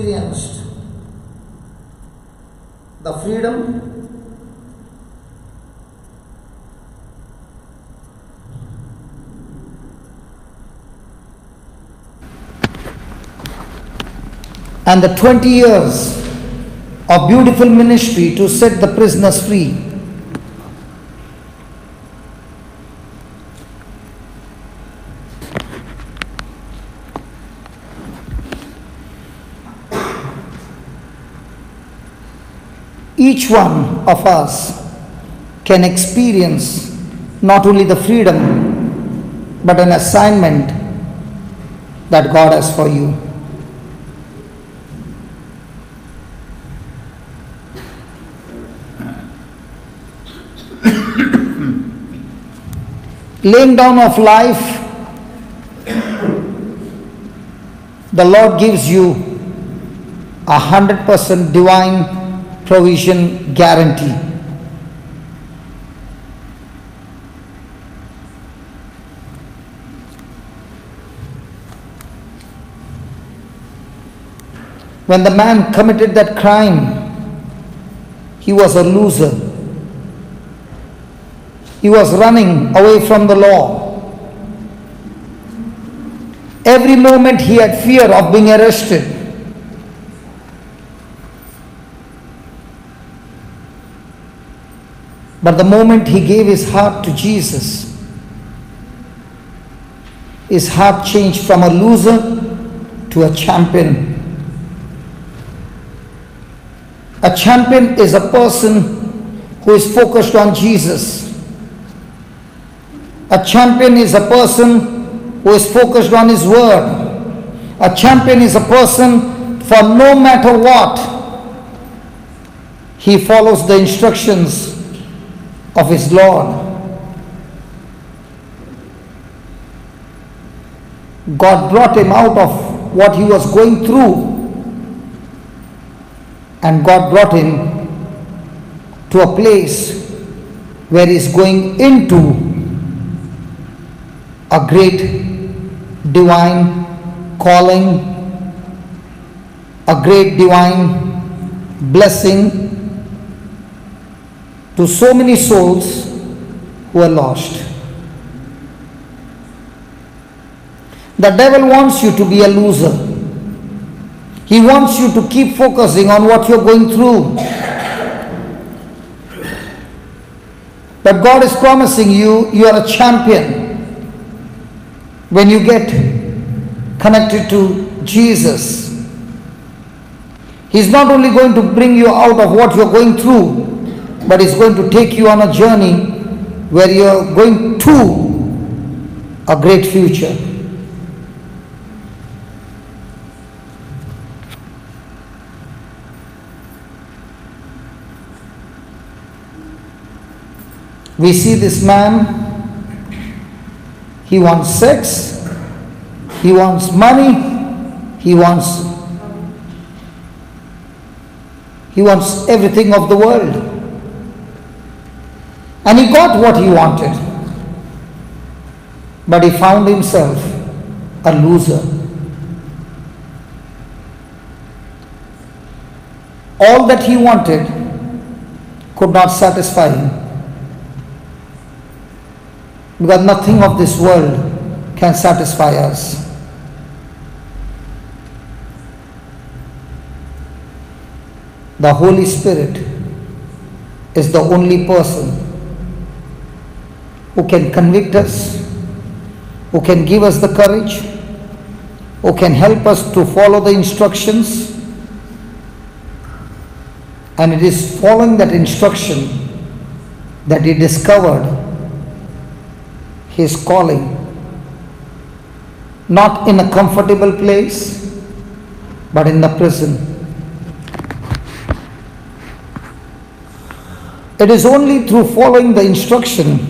experienced the freedom and the 20 years of beautiful ministry to set the prisoners free. Each one of us can experience not only the freedom but an assignment that God has for you. Laying down of life, the Lord gives you 100% divine provision guarantee. When the man committed that crime, he was a loser. He was running away from the law. Every moment he had fear of being arrested. But the moment he gave his heart to Jesus, his heart changed from a loser to a champion. A champion is a person who is focused on Jesus. A champion is a person who is focused on his word. A champion is a person for no matter what, he follows the instructions of his Lord. God brought him out of what he was going through, and God brought him to a place where he is going into a great divine calling, a great divine blessing to so many souls who are lost. The devil wants you to be a loser. He wants you to keep focusing on what you're going through. But God is promising you, you are a champion. When you get connected to Jesus, He's not only going to bring you out of what you're going through, but He's going to take you on a journey where you're going to a great future. We see this man, he wants sex, he wants money, he wants everything of the world. And he got what he wanted. But he found himself a loser. All that he wanted could not satisfy him. Because nothing of this world can satisfy us. The Holy Spirit is the only person who can convict us, who can give us the courage, who can help us to follow the instructions. And it is following that instruction that he discovered his calling, not in a comfortable place, but in the prison. It is only through following the instruction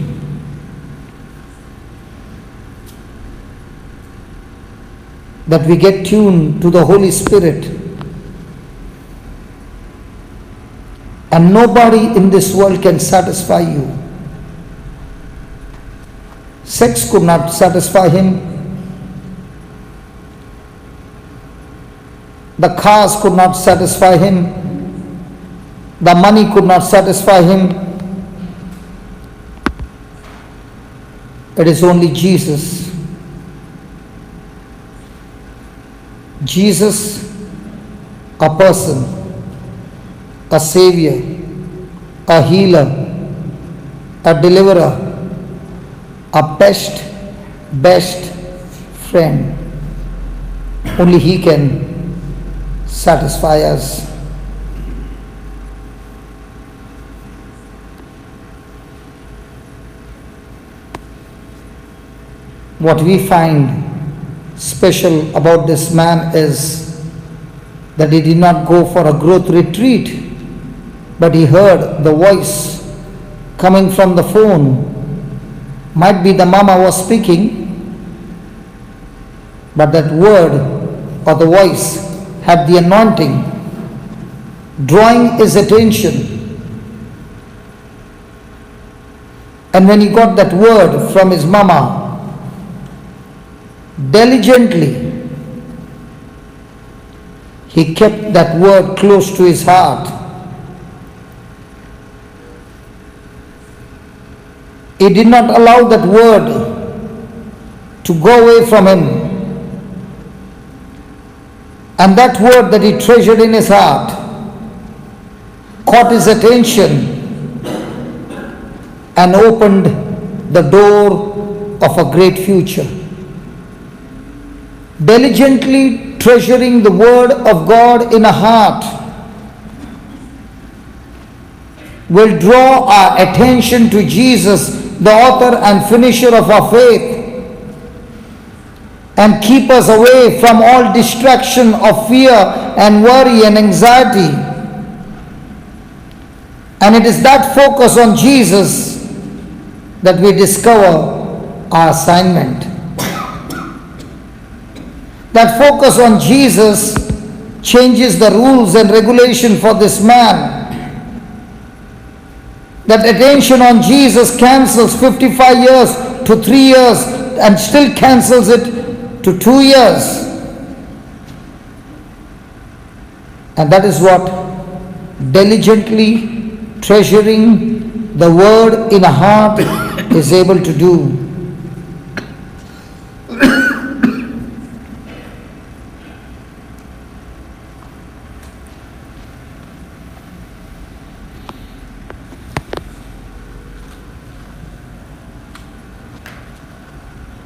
that we get tuned to the Holy Spirit. And nobody in this world can satisfy you. Sex could not satisfy him. The cars could not satisfy him. The money could not satisfy him. It is only Jesus. Jesus, a person, a savior, a healer, a deliverer, a best friend. Only He can satisfy us. What we find special about this man is that he did not go for a growth retreat, but he heard the voice coming from the phone. Might be the mama was speaking, but that word or the voice had the anointing, drawing his attention. And when he got that word from his mama, diligently he kept that word close to his heart. He did not allow that word to go away from him. And that word that he treasured in his heart caught his attention and opened the door of a great future. Diligently treasuring the word of God in a heart will draw our attention to Jesus, the author and finisher of our faith, and keep us away from all distraction of fear and worry and anxiety. And it is that focus on Jesus that we discover our assignment. That focus on Jesus changes the rules and regulation for this man. That attention on Jesus cancels 55 years to 3 years and still cancels it to 2 years. And that is what diligently treasuring the word in a heart is able to do.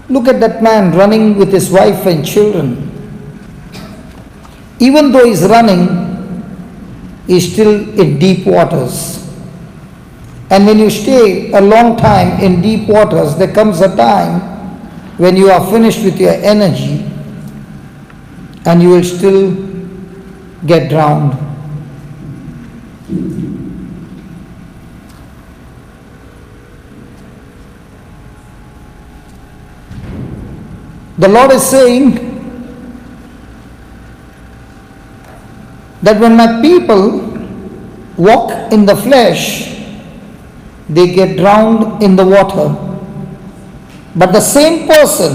Look at that man running with his wife and children. Even though he's running, he's still in deep waters. And when you stay a long time in deep waters, there comes a time when you are finished with your energy and you will still get drowned. The Lord is saying that when my people walk in the flesh, they get drowned in the water. But the same person,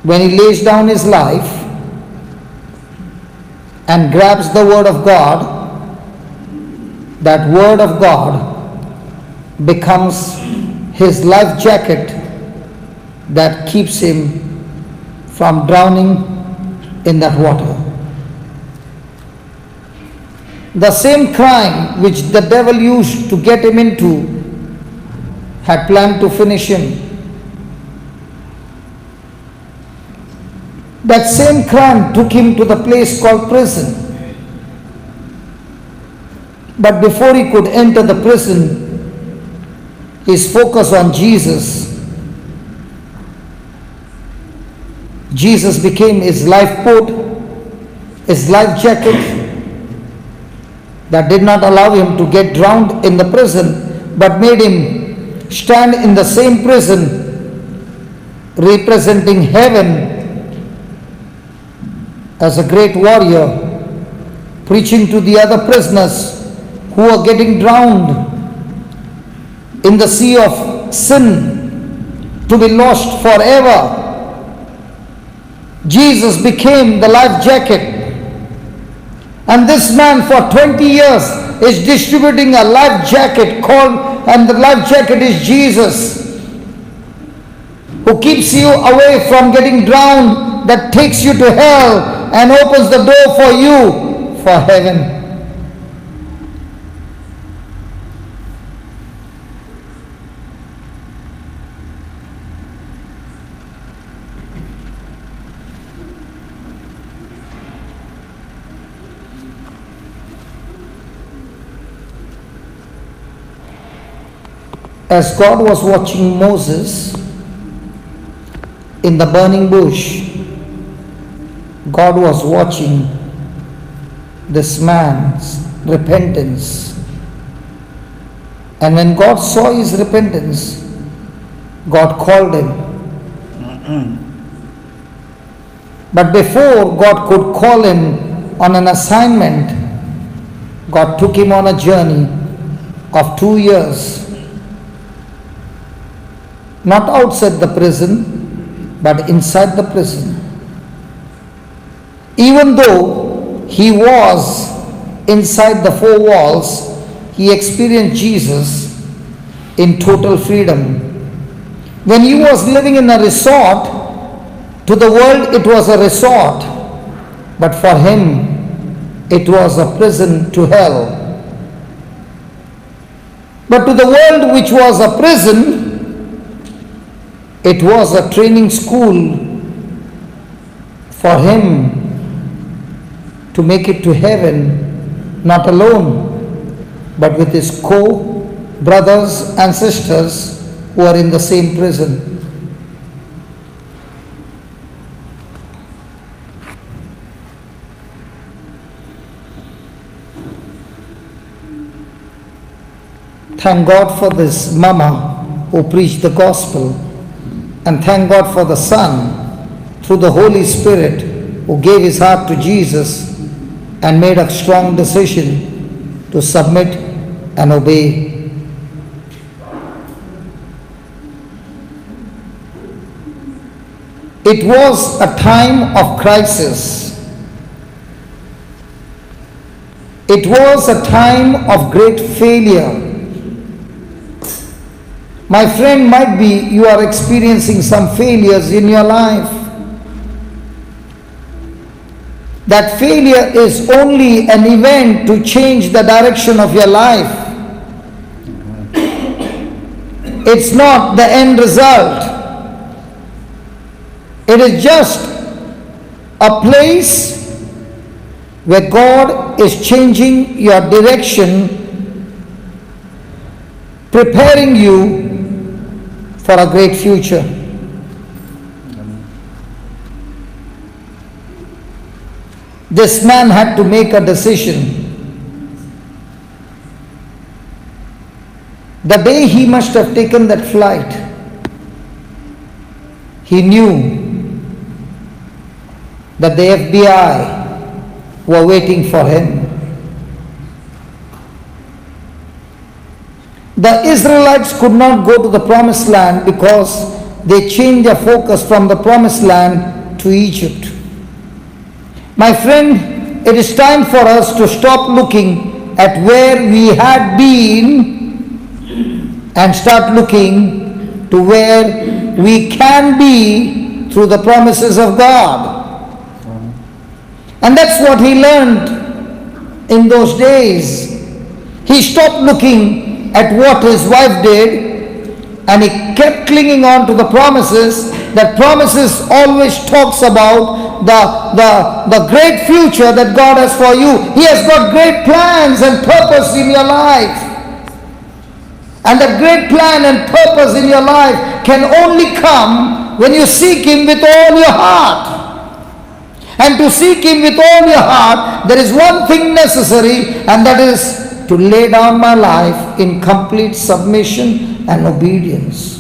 when he lays down his life and grabs the word of God, that word of God becomes his life jacket that keeps him from drowning in that water. The same crime which the devil used to get him into had planned to finish him. That same crime took him to the place called prison. But before he could enter the prison, his focus on Jesus. Jesus became his lifeboat, his life jacket that did not allow him to get drowned in the prison, but made him stand in the same prison, representing heaven as a great warrior, preaching to the other prisoners who are getting drowned in the sea of sin, to be lost forever. Jesus became the life jacket. And this man for 20 years is distributing a life jacket and the life jacket is Jesus, who keeps you away from getting drowned, that takes you to hell and opens the door for you for heaven. As God was watching Moses in the burning bush, God was watching this man's repentance. And when God saw his repentance, God called him. But before God could call him on an assignment, God took him on a journey of 2 years. Not outside the prison, but inside the prison. Even though he was inside the 4 walls, he experienced Jesus in total freedom. When he was living in a resort, to the world it was a resort, but for him it was a prison to hell. But to the world, which was a prison, it was a training school for him to make it to heaven, not alone, but with his co-brothers and sisters who are in the same prison. Thank God for this mama who preached the gospel. And thank God for the Son, through the Holy Spirit, who gave his heart to Jesus and made a strong decision to submit and obey. It was a time of crisis. It was a time of great failure. My friend, might be you are experiencing some failures in your life. That failure is only an event to change the direction of your life. It's not the end result. It is just a place where God is changing your direction, preparing you for a great future. This man had to make a decision. The day he must have taken that flight, he knew that the FBI were waiting for him. The Israelites could not go to the promised land because they changed their focus from the promised land to Egypt. My friend, it is time for us to stop looking at where we had been and start looking to where we can be through the promises of God. And that's what he learned in those days. He stopped looking at what his wife did, and he kept clinging on to the promises. That promises always talks about the great future that God has for you. He has got great plans and purpose in your life. And that great plan and purpose in your life can only come when you seek him with all your heart. And to seek him with all your heart, there is one thing necessary, and that is to lay down my life in complete submission and obedience.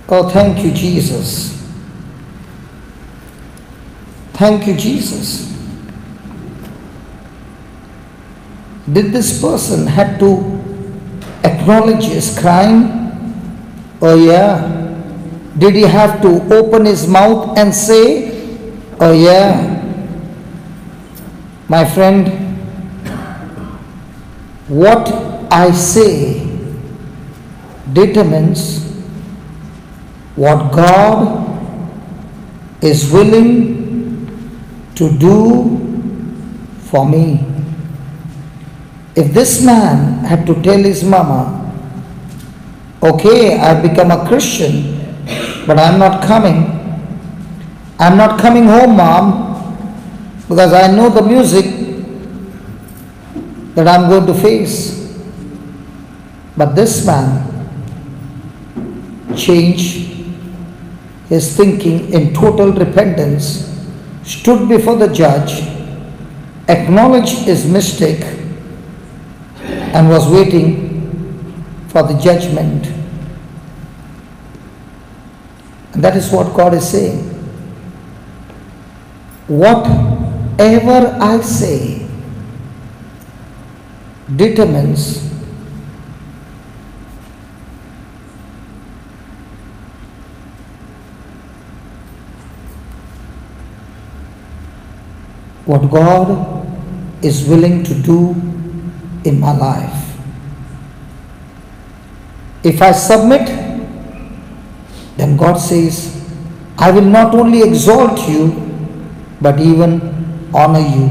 Oh, thank you, Jesus. Thank you, Jesus. Did this person had to acknowledge his crime? Oh yeah. Did he have to open his mouth and say, oh yeah? My friend, what I say determines what God is willing to do for me. If this man had to tell his mama, okay, I've become a Christian, but I'm not coming. I'm not coming home, mom, because I know the music that I'm going to face. But this man changed his thinking in total repentance, stood before the judge, acknowledged his mistake, and was waiting for the judgment. And that is what God is saying. Whatever I say determines what God is willing to do in my life. If I submit, then God says, I will not only exalt you, but even honor you.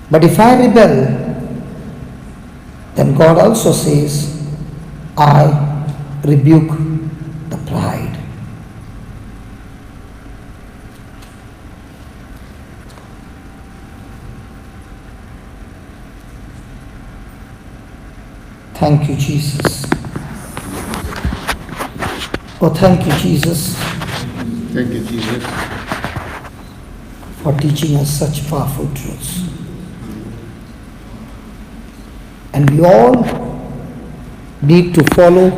But if I rebel, then God also says, I rebuke the pride. Thank you, Jesus. Oh, thank you, Jesus. Thank you, Jesus. For teaching us such powerful truths. And we all need to follow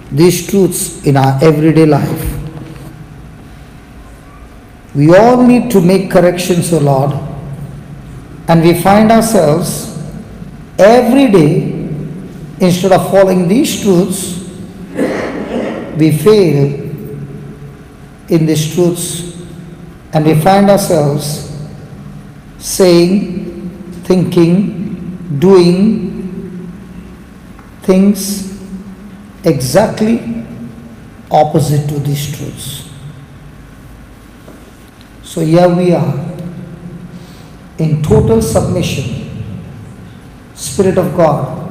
these truths in our everyday life. We all need to make corrections, O Lord, and we find ourselves every day, instead of following these truths, we fail in these truths, and we find ourselves saying, thinking, doing things exactly opposite to these truths. So here we are in total submission. Spirit of God,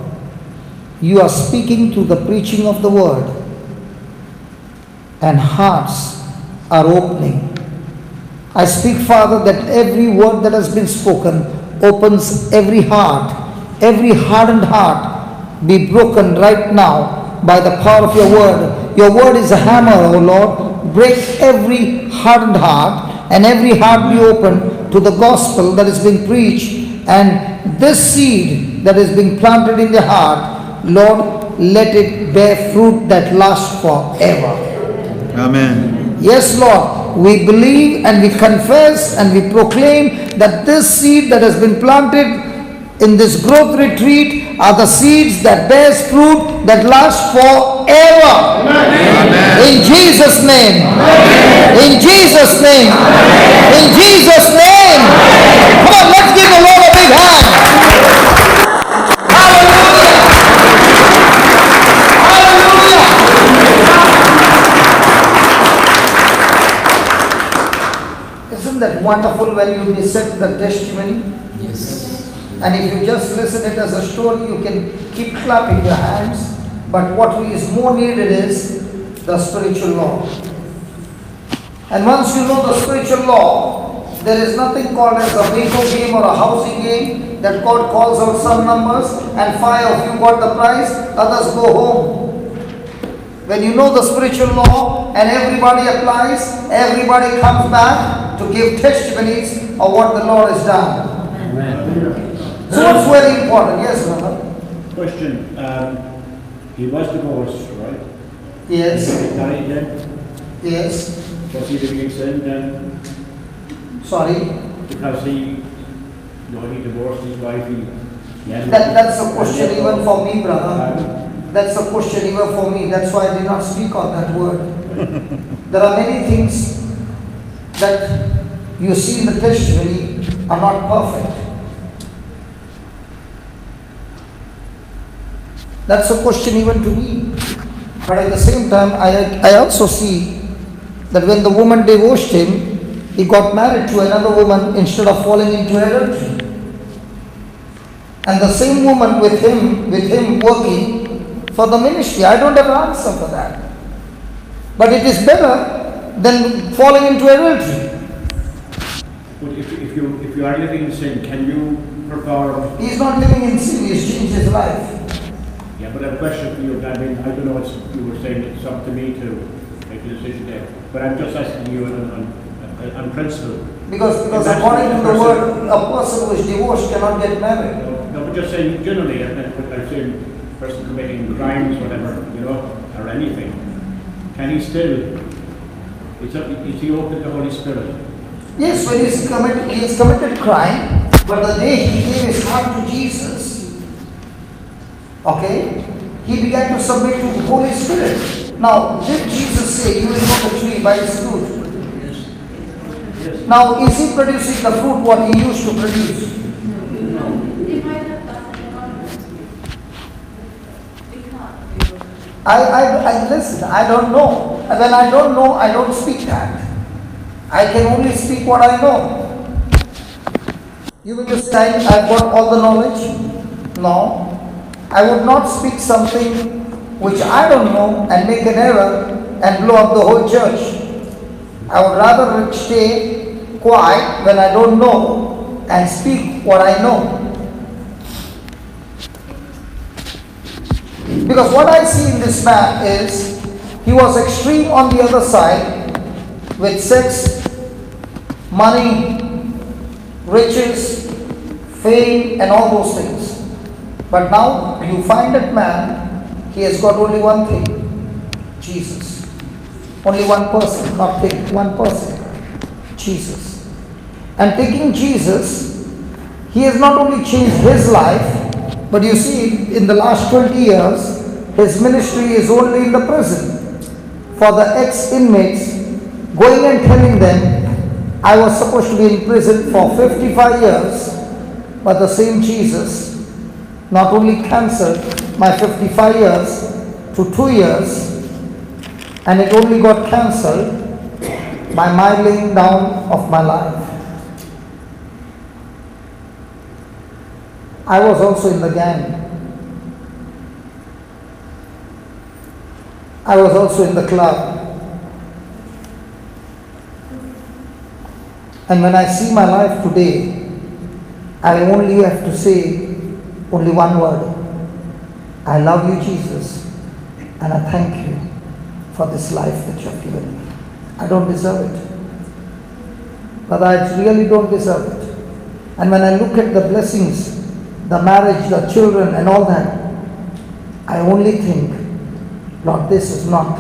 you are speaking through the preaching of the word, and hearts are opening. I speak, Father, that every word that has been spoken opens every heart. Every hardened heart be broken right now by the power of your word. Your word is a hammer, O Lord. Break every hardened heart, and every heart be open to the gospel that is being preached. And this seed that is being planted in the heart, Lord, let it bear fruit that lasts forever. Amen. Yes, Lord, we believe and we confess and we proclaim that this seed that has been planted in this growth retreat are the seeds that bears fruit that lasts forever. Amen. In Jesus' name. Amen. In Jesus' name. Amen. In Jesus' name. Amen. Come on, let's give the Lord a big hand. Hallelujah. Hallelujah. Isn't that wonderful when you dissect the testimony? Yes. And if you just listen it as a story, you can keep clapping your hands. But what is more needed is the spiritual law. And once you know the spiritual law, there is nothing called as a bingo game or a housing game that God calls out some numbers and 5 of you got the prize, others go home. When you know the spiritual law and everybody applies, everybody comes back to give testimonies of what the Lord has done. Amen. So what's very important? Yes, brother. Question. He was divorced, right? Yes. He died then? Yes. Was he living in sin then? Sorry. Because he divorced his wife, he Yes. That's a question even for me, brother. That's a question even for me. That's why I did not speak on that word. There are many things that you see in the testimony are not perfect. That's a question even to me. But at the same time, I also see that when the woman divorced him, he got married to another woman instead of falling into adultery. And the same woman with him working for the ministry. I don't have an answer for that. But it is better than falling into adultery. But if you are living in sin, can you perform? He is not living in sin, he has changed his life. Yeah, but I have a question for you. I mean, I don't know what you were saying. It's up to me to make a decision there. But I'm just asking you on principle. Because If that's according to the person- word, a person who is divorced cannot get married. No, but just saying generally, I'm saying person committing crimes, whatever, or anything. Can he still? Is he open to the Holy Spirit? Yes, when he has committed crime, but the day he gave his heart to Jesus, okay, he began to submit to the Holy Spirit. Now, did Jesus say, you will know the tree by its fruit? Yes. Now, is he producing the fruit what he used to produce? I listen, I don't know. And when I don't know, I don't speak that. I can only speak what I know. You will just say, I've got all the knowledge? No. I would not speak something which I don't know and make an error and blow up the whole church. I would rather stay quiet when I don't know and speak what I know. Because what I see in this man is, he was extreme on the other side with sex, money, riches, fame and all those things. But now you find that man, he has got only one thing, Jesus. Only one person, not thing, one person, Jesus. And taking Jesus, he has not only changed his life, but you see, in the last 20 years, his ministry is only in the prison. For the ex-inmates, going and telling them, I was supposed to be in prison for 55 years, but the same Jesus not only cancelled my 55 years to 2 years, and it only got cancelled by my laying down of my life. I was also in the gang. I was also in the club. And when I see my life today, I only have to say only one word. I love you, Jesus, and I thank you for this life that you have given me. I don't deserve it. But I really don't deserve it. And when I look at the blessings, the marriage, the children and all that, I only think, Lord, this is not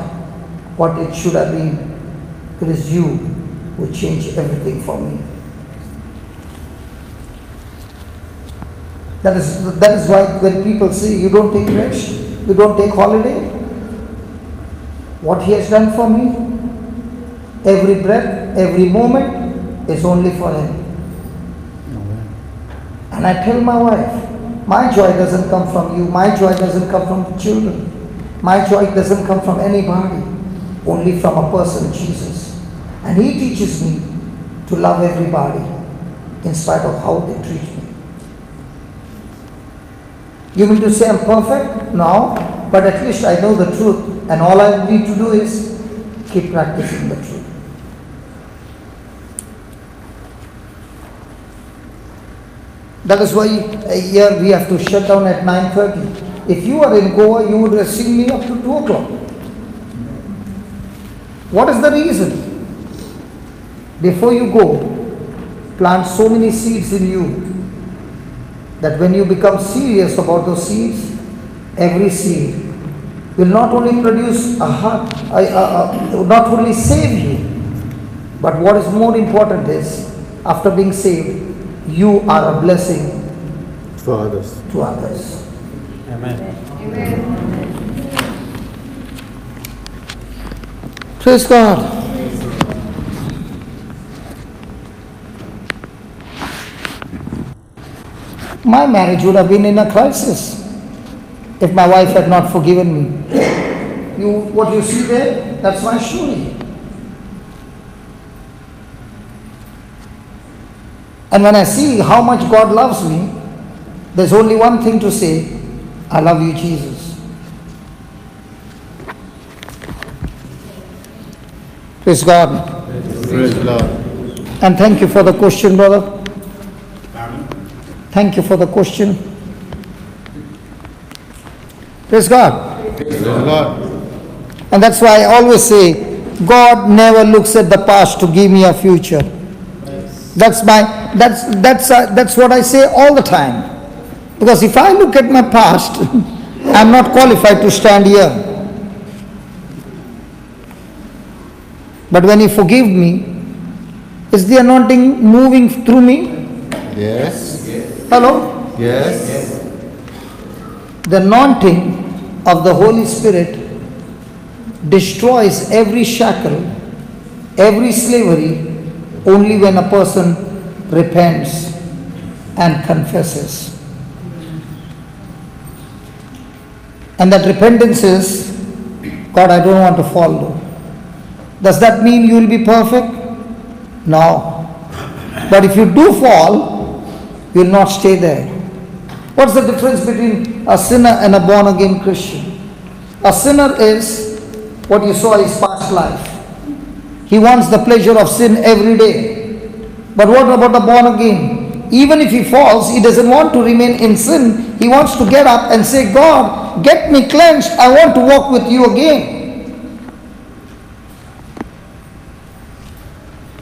what it should have been. It is you who changed everything for me. That is why when people say you don't take rest, you don't take holiday, what he has done for me, every breath, every moment is only for him. And I tell my wife, my joy doesn't come from you, my joy doesn't come from the children, my joy doesn't come from anybody, only from a person, Jesus. And he teaches me to love everybody in spite of how they treat me. You mean to say I'm perfect? No, but at least I know the truth, and all I need to do is keep practicing the truth. That is why here we have to shut down at 9:30. If you are in Goa, you would have seen me up to 2 o'clock. What is the reason? Before you go, plant so many seeds in you that when you become serious about those seeds, every seed will not only produce not only save you, but what is more important is, after being saved, you are a blessing For others. to others. Amen. Praise God. My marriage would have been in a crisis if my wife had not forgiven me. What you see there, that's my story. And when I see how much God loves me, there's only one thing to say: I love you, Jesus. Praise God. Praise the Lord. And thank you for the question, brother. Thank you for the question. Praise God. Praise the Lord. And that's why I always say, God never looks at the past to give me a future. That's what I say all the time. Because if I look at my past, I'm not qualified to stand here. But when you forgive me, is the anointing moving through me? Yes. Hello? Yes. The anointing of the Holy Spirit destroys every shackle, every slavery, only when a person repents and confesses. And that repentance is, God, I don't want to follow. Does that mean you will be perfect? No. But if you do fall, you will not stay there. What's the difference between a sinner and a born-again Christian? A sinner is what you saw his past life. He wants the pleasure of sin every day. But what about the born-again? Even if he falls, he doesn't want to remain in sin. He wants to get up and say, God, get me cleansed. I want to walk with you again.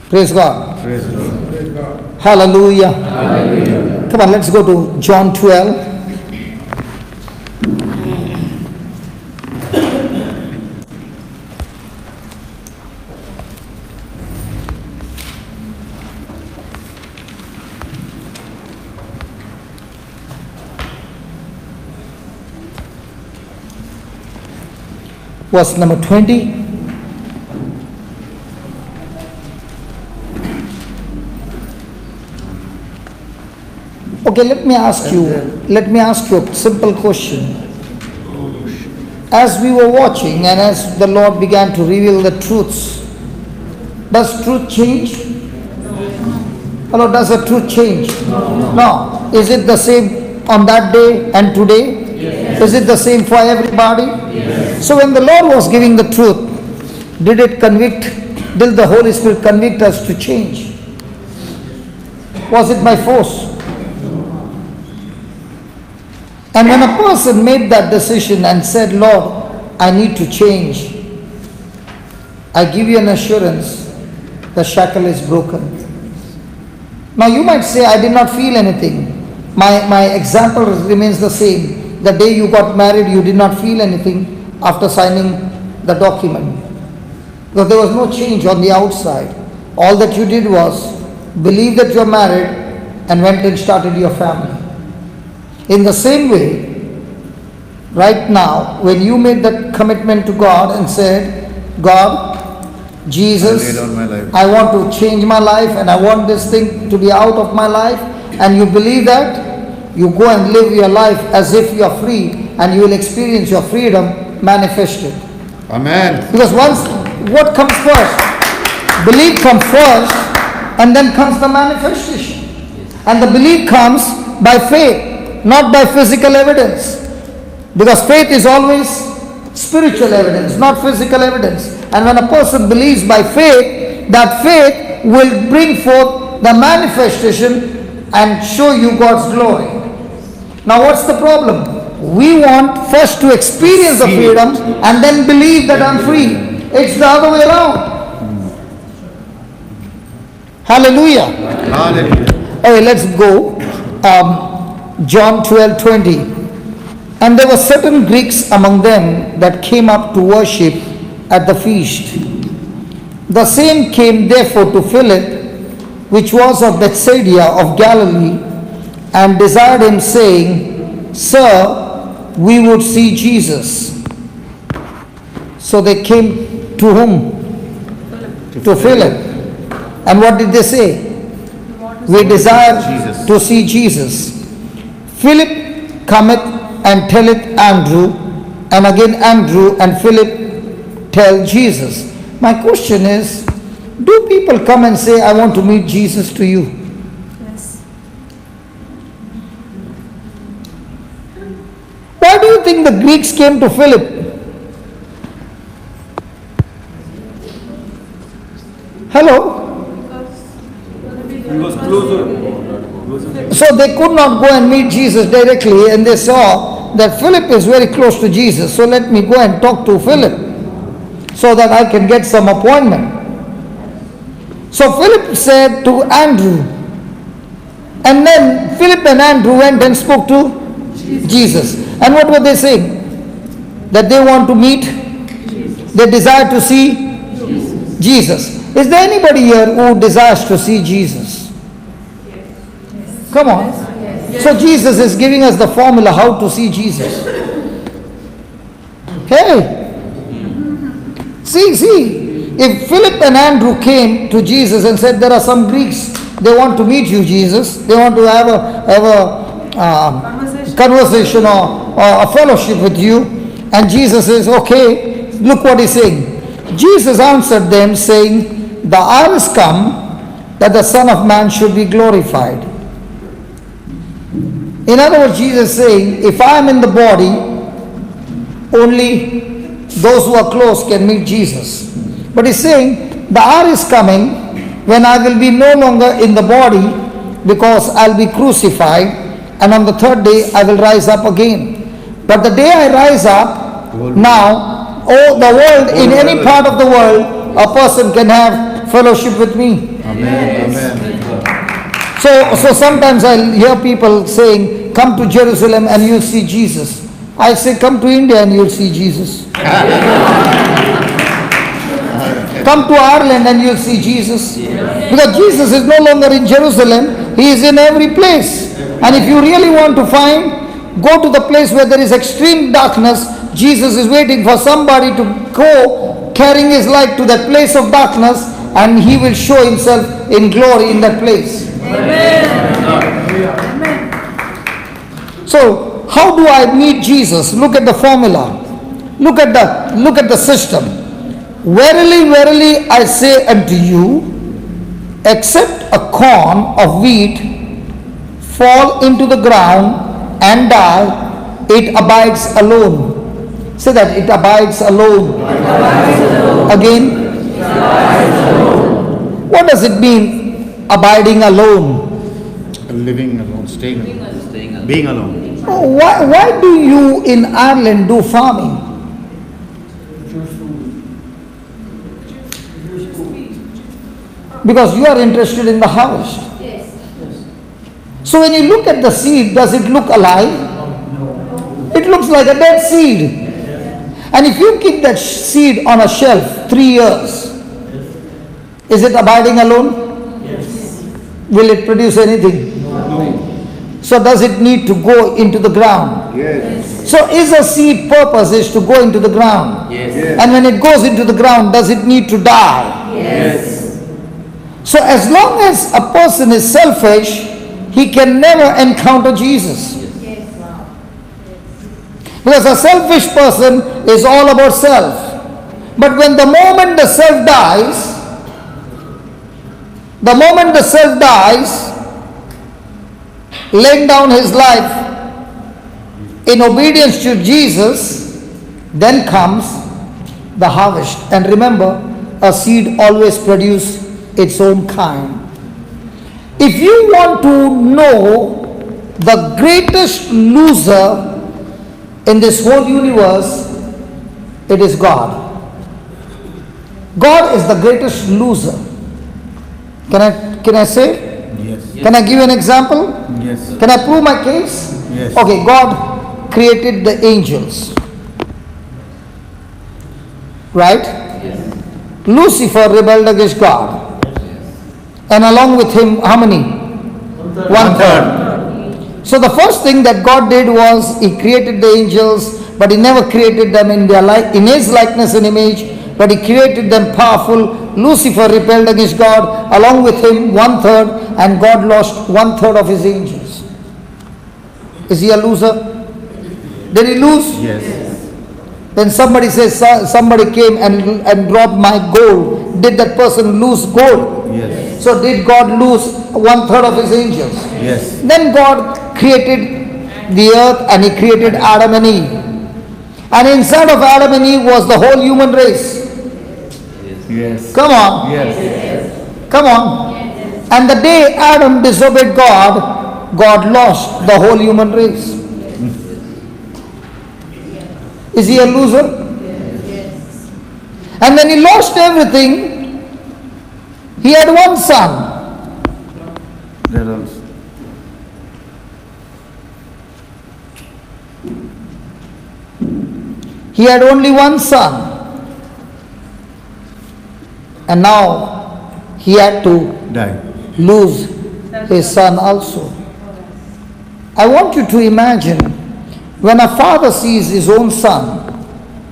Praise God. Praise the Lord. Hallelujah. Come on, let's go to John 12. Verse number 20. Okay, let me ask you a simple question. As we were watching and as the Lord began to reveal the truths, does truth change? Hello, does the truth change? No. Is it the same on that day and today? Yes. Is it the same for everybody? Yes. So when the Lord was giving the truth, did the Holy Spirit convict us to change? Was it by force? And when a person made that decision and said, Lord, I need to change, I give you an assurance, the shackle is broken. Now you might say, I did not feel anything. My example remains the same. The day you got married, you did not feel anything after signing the document. Because there was no change on the outside. All that you did was believe that you are married and went and started your family. In the same way, right now, when you made that commitment to God and said, God, Jesus, I lay down my life. I want to change my life and I want this thing to be out of my life, and you believe that, you go and live your life as if you are free and you will experience your freedom manifested. Amen. Because what comes first? Belief comes first and then comes the manifestation. And the belief comes by faith, not by physical evidence. Because faith is always spiritual evidence, not physical evidence. And when a person believes by faith, that faith will bring forth the manifestation and show you God's glory. Now what's the problem? We want first to experience the freedom and then believe that I'm free. It's the other way around. Hallelujah. Hallelujah. Okay, let's go. John 12:20. And there were certain Greeks among them that came up to worship at the feast. The same came therefore to Philip, which was of Bethsaida of Galilee, and desired him, saying, Sir, we would see Jesus. So they came to whom? To Philip. And what did they say? We desire Jesus. to see Jesus. Philip cometh and telleth Andrew, and again Andrew and Philip tell Jesus. My question is, do people come and say, I want to meet Jesus to you? Yes. Why do you think the Greeks came to Philip? Hello? So they could not go and meet Jesus directly, and they saw that Philip is very close to Jesus. So let me go and talk to Philip so that I can get some appointment. So Philip said to Andrew, and then Philip and Andrew went and spoke to Jesus. And what were they saying? That they want to meet, they desire to see Jesus. Is there anybody here who desires to see Jesus? Come on. So Jesus is giving us the formula how to see Jesus. Hey, see, if Philip and Andrew came to Jesus and said, there are some Greeks, they want to meet you, Jesus, they want to have a conversation or a fellowship with you, and Jesus says, okay, look what he's saying. Jesus answered them, saying, the hour is come that the Son of Man should be glorified. In other words, Jesus is saying, if I am in the body, only those who are close can meet Jesus. But he's saying, the hour is coming when I will be no longer in the body, because I'll be crucified, and on the third day I will rise up again. But the day I rise up, now, the world, in any part of the world, a person can have fellowship with me. Amen. Amen. So sometimes I hear people saying, come to Jerusalem and you'll see Jesus. I say, come to India and you'll see Jesus. Come to Ireland and you'll see Jesus. Because Jesus is no longer in Jerusalem, he is in every place. And if you really want to find, go to the place where there is extreme darkness. Jesus is waiting for somebody to go carrying his light to that place of darkness, and he will show himself in glory in that place. Amen. So, how do I meet Jesus? Look at the formula. Look at the system. Verily, verily, I say unto you, except a corn of wheat fall into the ground and die, it abides alone. Say that, it abides alone. Again. What does it mean, abiding alone? Living alone, staying alone, being alone. Why do you in Ireland do farming? Because you are interested in the harvest. So when you look at the seed, does it look alive? It looks like a dead seed. And if you keep that seed on a shelf 3 years, is it abiding alone? Yes. Will it produce anything? No. So does it need to go into the ground? Yes. So is a seed purpose is to go into the ground? Yes. And when it goes into the ground, does it need to die? Yes. So as long as a person is selfish, he can never encounter Jesus. Because a selfish person is all about self. But when the moment the self dies, laying down his life in obedience to Jesus, then comes the harvest. And remember, a seed always produces its own kind. If you want to know the greatest loser in this whole universe, it is God. God is the greatest loser. Can I say? Yes. Can I give you an example? Yes. Can I prove my case? Yes. Okay, God created the angels. Right? Yes. Lucifer rebelled against God. And along with him, how many? 1/3. So the first thing that God did was He created the angels, but He never created them in His likeness and image, but He created them powerful. Lucifer rebelled against God, along with him 1/3, and God lost 1/3 of His angels. Is he a loser? Did he lose? Yes. When somebody says somebody came and robbed my gold, did that person lose gold? Yes. So did God lose 1/3 of His angels? Yes. Then God created the earth and He created Adam and Eve. And inside of Adam and Eve was the whole human race. Yes. Come on. Yes. Come on. And the day Adam disobeyed God, God lost the whole human race. Is he a loser? And when he lost everything, he had one son. There also. He had only one son. And now he had to Die. lose his son also. I want you to imagine when a father sees his own son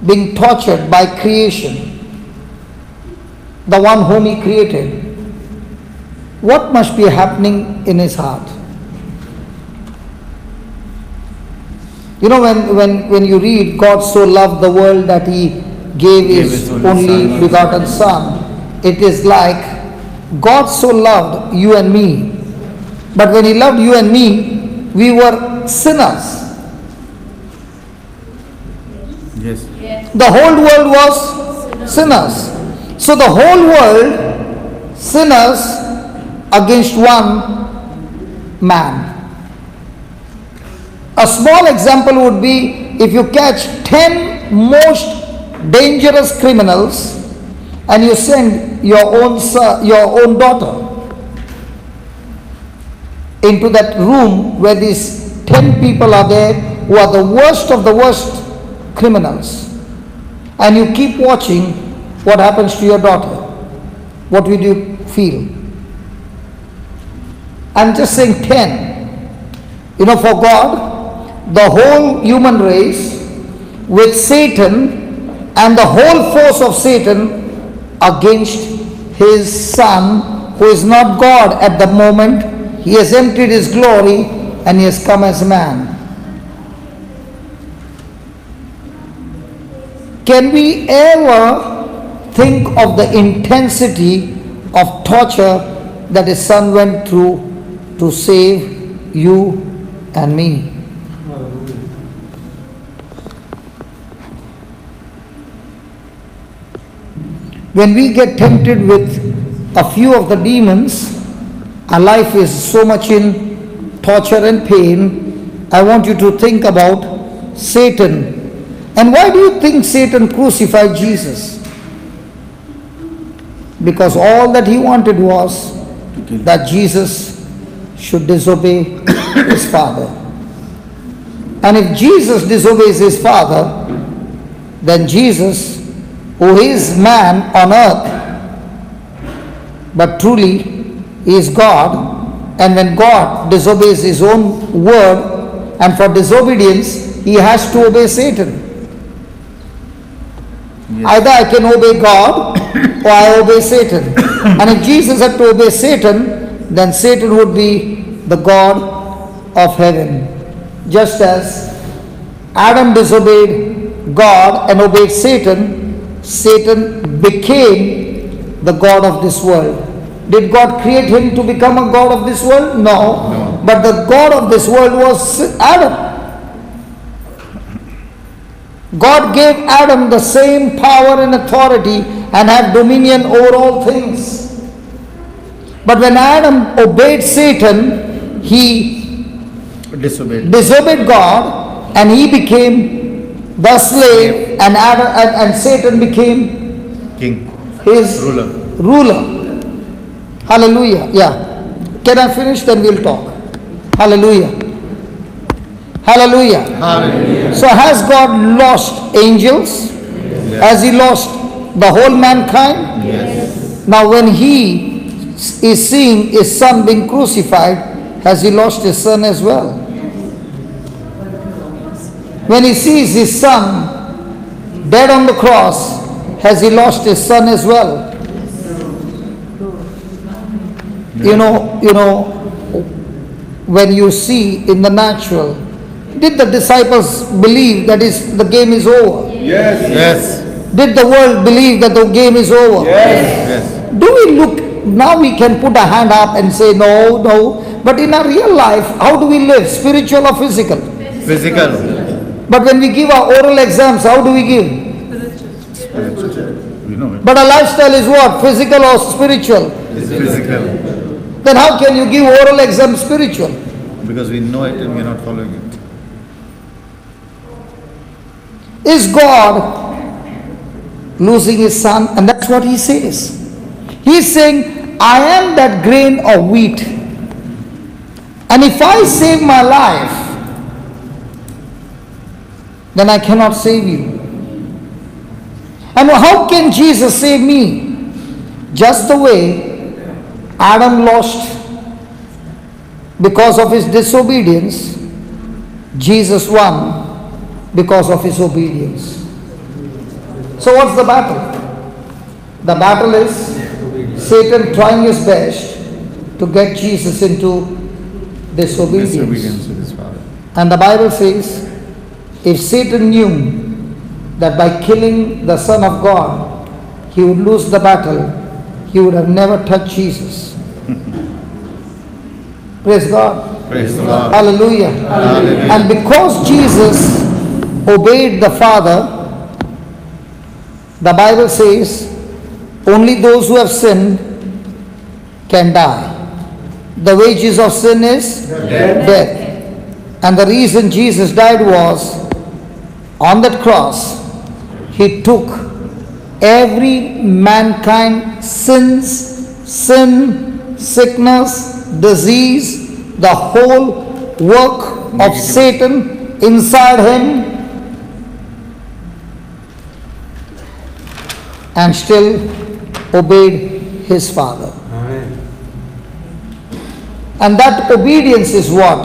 being tortured by creation, the one whom he created, what must be happening in his heart? You know, when you read, God so loved the world that He gave His only begotten Son, it is like God so loved you and me. But when He loved you and me, we were sinners. Yes. The whole world was sinners. So the whole world, sinners against one man. A small example would be if you catch 10 most dangerous criminals and you send your own daughter into that room where these 10 people are there who are the worst of the worst criminals, and you keep watching what happens to your daughter, what would you feel? I'm just saying 10. You know, for God, the whole human race with Satan and the whole force of Satan against His Son, who is not God at the moment. He has emptied His glory and He has come as man. Can we ever think of the intensity of torture that His Son went through to save you and me? When we get tempted with a few of the demons, our life is so much in torture and pain. I want you to think about Satan. And why do you think Satan crucified Jesus? Because all that he wanted was that Jesus should disobey his Father. And if Jesus disobeys his Father, then Jesus, who is man on earth, but truly he is God, and when God disobeys His own word, and for disobedience he has to obey Satan. Yes. Either I can obey God or I obey Satan. And if Jesus had to obey Satan, then Satan would be the God of heaven. Just as Adam disobeyed God and obeyed Satan, Satan became the God of this world. Did God create him to become a God of this world? No. But the God of this world was Adam. God gave Adam the same power and authority and have dominion over all things. But when Adam obeyed Satan, he disobeyed God and he became the slave, and and Satan became King. his ruler. Hallelujah. Yeah. Can I finish? Then we'll talk. Hallelujah. Hallelujah. Hallelujah. So has God lost angels? Yes. Has He lost the whole mankind? Yes. Now when He is seeing His Son being crucified, has He lost His Son as well? When he sees his son dead on the cross, has he lost his son as well? You know, when you see in the natural, did the disciples believe that the game is over? Yes. Yes. Did the world believe that the game is over? Yes. Do we look, now we can put a hand up and say no, no, but in our real life, how do we live? Spiritual or physical? Physical. But when we give our oral exams, how do we give? You know it. But our lifestyle is what? Physical or spiritual? It's physical. Then how can you give oral exam spiritual? Because we know it and we are not following it. Is God losing his son? And that's what he says. He's saying, I am that grain of wheat. And if I save my life, then I cannot save you. And how can Jesus save me? Just the way Adam lost because of his disobedience, Jesus won because of his obedience. So what's the battle? The battle is Satan trying his best to get Jesus into disobedience. Disobedience to his father. And the Bible says, if Satan knew that by killing the Son of God, he would lose the battle, he would have never touched Jesus. Praise God. Praise the Lord. Hallelujah. Hallelujah. And because Jesus obeyed the Father, the Bible says, only those who have sinned can die. The wages of sin is death. And the reason Jesus died was, on that cross, he took every mankind sin, sickness, disease, the whole work of Satan inside him, and still obeyed his Father. Amen. And that obedience is what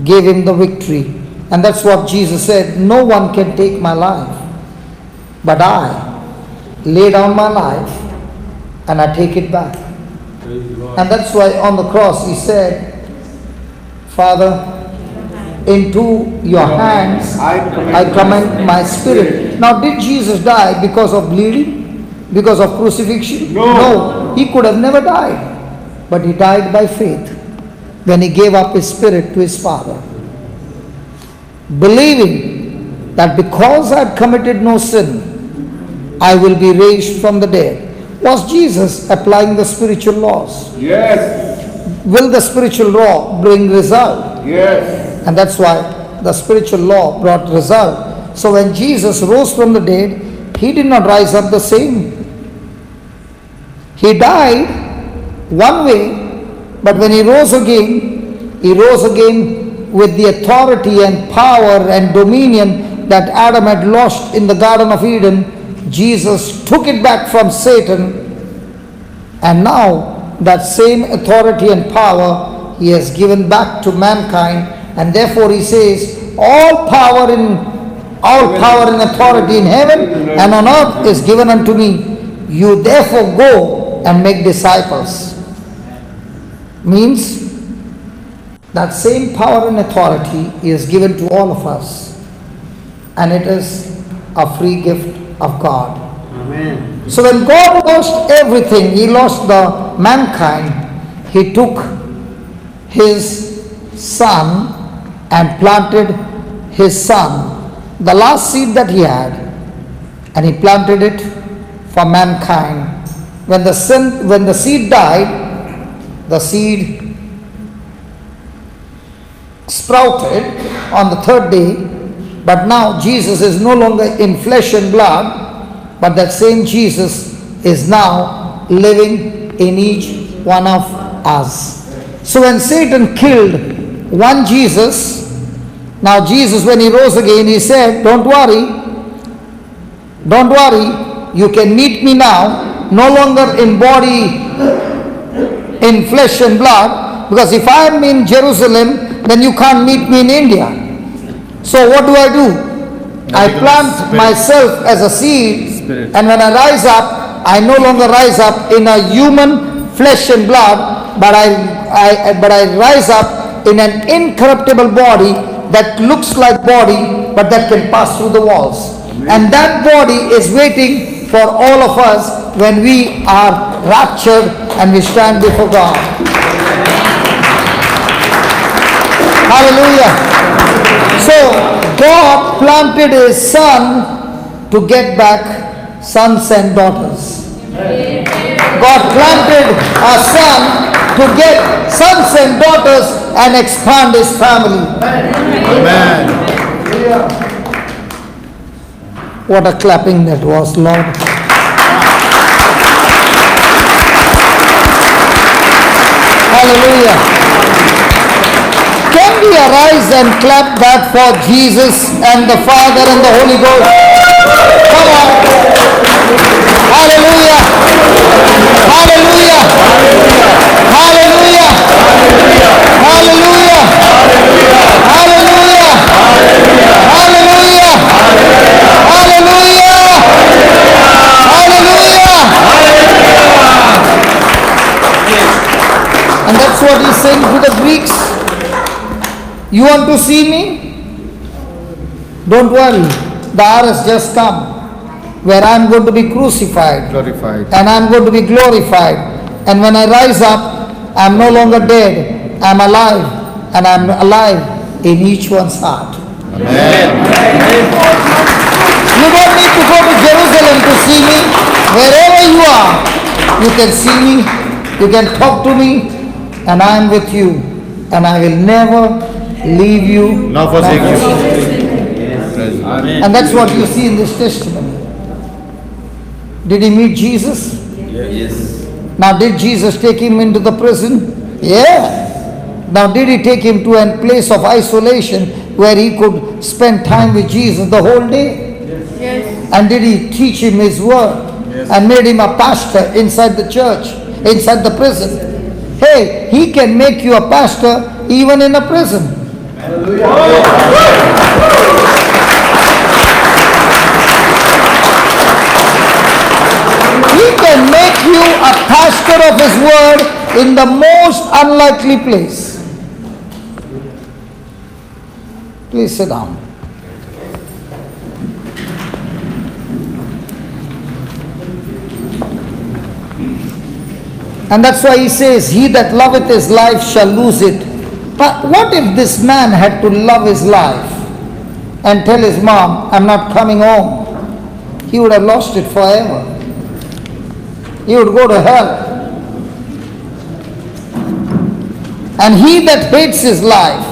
gave him the victory. And that's what Jesus said, no one can take my life, but I lay down my life and I take it back. And that's why on the cross he said, Father, into your hands I commend my spirit. Now, did Jesus die because of bleeding? Because of crucifixion? No. He could have never died. But he died by faith when he gave up his spirit to his Father, believing that because I had committed no sin, I will be raised from the dead. Was Jesus applying the spiritual laws? Yes. Will the spiritual law bring result? Yes. And that's why the spiritual law brought result. So when Jesus rose from the dead, he did not rise up the same. He died one way, but when he rose again with the authority and power and dominion that Adam had lost in the Garden of Eden. Jesus took it back from Satan, and now that same authority and power he has given back to mankind. And therefore he says, all power and authority in heaven and on earth is given unto me. You therefore go and make disciples. Means that same power and authority is given to all of us, and it is a free gift of God. Amen. So when God lost everything, he lost the mankind, he took his son and planted his son, the last seed that he had, and he planted it for mankind. When the seed died, the seed sprouted on the third day, but now Jesus is no longer in flesh and blood, but that same Jesus is now living in each one of us. So when Satan killed one Jesus, now Jesus, when he rose again, he said, don't worry, you can meet me now, no longer in body, in flesh and blood, because if I am in Jerusalem, then you can't meet me in India. So what do? I becomes plant spirit. myself as a seed, Spirit. and when I rise up, I no longer rise up in a human flesh and blood, but I rise up in an incorruptible body that looks like body, but that can pass through the walls. And that body is waiting for all of us when we are raptured and we stand before God. Hallelujah. So God planted His Son to get back sons and daughters. God planted a Son to get sons and daughters and expand His family. Amen. What a clapping that was, Lord. Hallelujah. Can we arise and clap back for Jesus and the Father and the Holy Ghost? Come on. Hallelujah. Hallelujah. Hallelujah. Hallelujah. Hallelujah. Hallelujah. Hallelujah. Hallelujah. And that's what He's saying to the Greeks. You want to see me? Don't worry. The hour has just come where I'm going to be crucified Glorified. and I'm going to be glorified. And when I rise up, I'm no longer dead. I'm alive, and I'm alive in each one's heart. Amen. You don't need to go to Jerusalem to see me. Wherever you are, you can see me, you can talk to me, and I am with you. And I will never leave you. Now forsake nor you. Yes. Amen. And that's what you see in this testimony. Did he meet Jesus? Yes. Now, did Jesus take him into the prison? Yeah. Now, did he take him to a place of isolation where he could spend time with Jesus the whole day? Yes. And did he teach him his word? And made him a pastor inside the church, inside the prison? Hey, he can make you a pastor even in a prison. He can make you a pastor of his word in the most unlikely place. Please sit down. And that's why he says, he that loveth his life shall lose it. But what if this man had to love his life and tell his mom, I'm not coming home? He would have lost it forever. He would go to hell. And he that hates his life,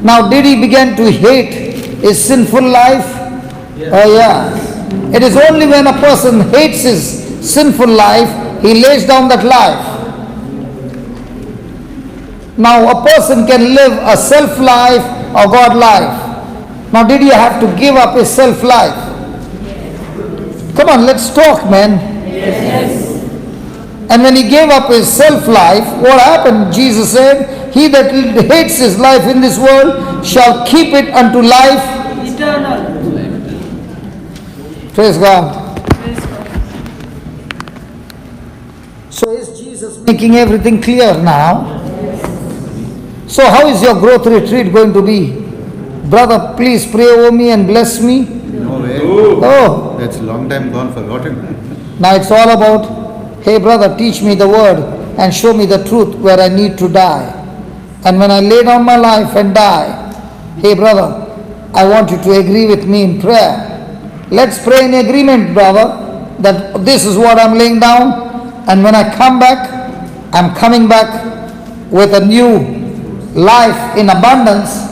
now did he begin to hate his sinful life? Oh yeah. It is only when a person hates his sinful life, he lays down that life. Now a person can live a self life or God life. Now did he have to give up his self life? Come on, let's talk, man. Yes. And when he gave up his self life, what happened? Jesus said, he that hates his life in this world shall keep it unto life. Eternal. Praise God. Praise God. So is Jesus making everything clear now? So how is your growth retreat going to be? Brother, please pray over me and bless me. No way. Oh, That's a long time gone, forgotten. now it's all about, hey brother, teach me the word and show me the truth where I need to die. And when I lay down my life and die, hey brother, I want you to agree with me in prayer. Let's pray in agreement, brother, that this is what I'm laying down. And when I come back, I'm coming back with a new life in abundance.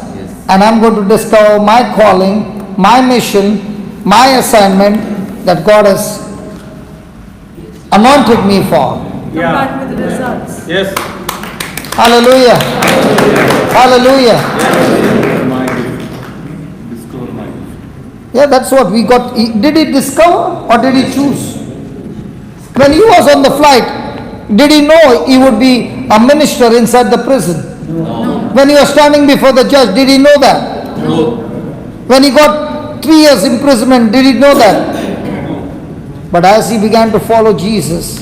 And I'm going to discover my calling, my mission, my assignment that God has anointed me for. Come back with the results. Yes. Hallelujah. Hallelujah. Discover my gift. Yeah, that's what we got. Did he discover or did he choose? When he was on the flight, did he know he would be a minister inside the prison? No. When he was standing before the judge, did he know that? No. When he got 3 years imprisonment, did he know that? But as he began to follow Jesus,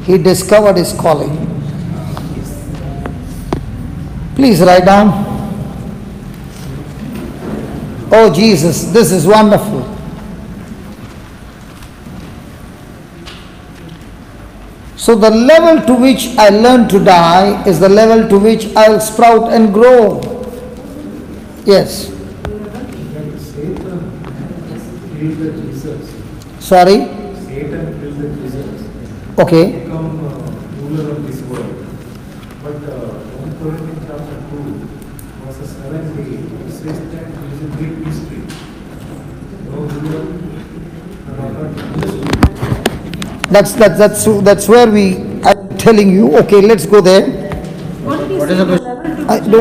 he discovered his calling. Please write down. Oh Jesus, this is wonderful. So the level to which I learn to die is the level to which I will sprout and grow. Yes. Satan killed the Jesus. Sorry? Satan killed the Jesus. Okay. Become ruler of this world. But 1 Corinthians chapter 2, verse 7, it says that there is a great mystery. No ruler, That's where I'm telling you. Okay, let's go there. What did he What say is the the question? level to No,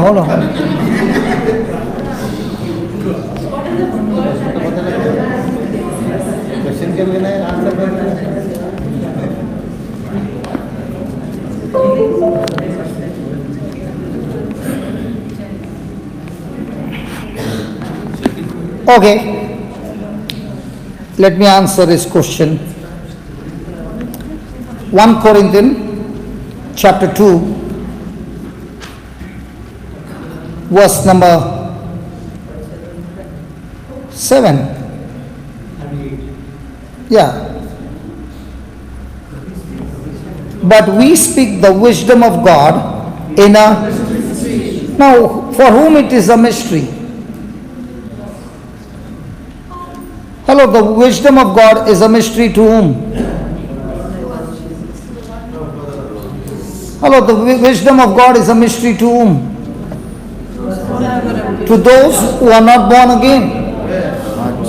hold on. Question के बिना answer करना है। Okay. Let me answer this question. 1 Corinthians chapter 2, verse number 7. Yeah. But we speak the wisdom of God in a... Now, for whom it is a mystery? Hello, the wisdom of God is a mystery to whom? Hello, the wisdom of God is a mystery to whom? To those who are not born again.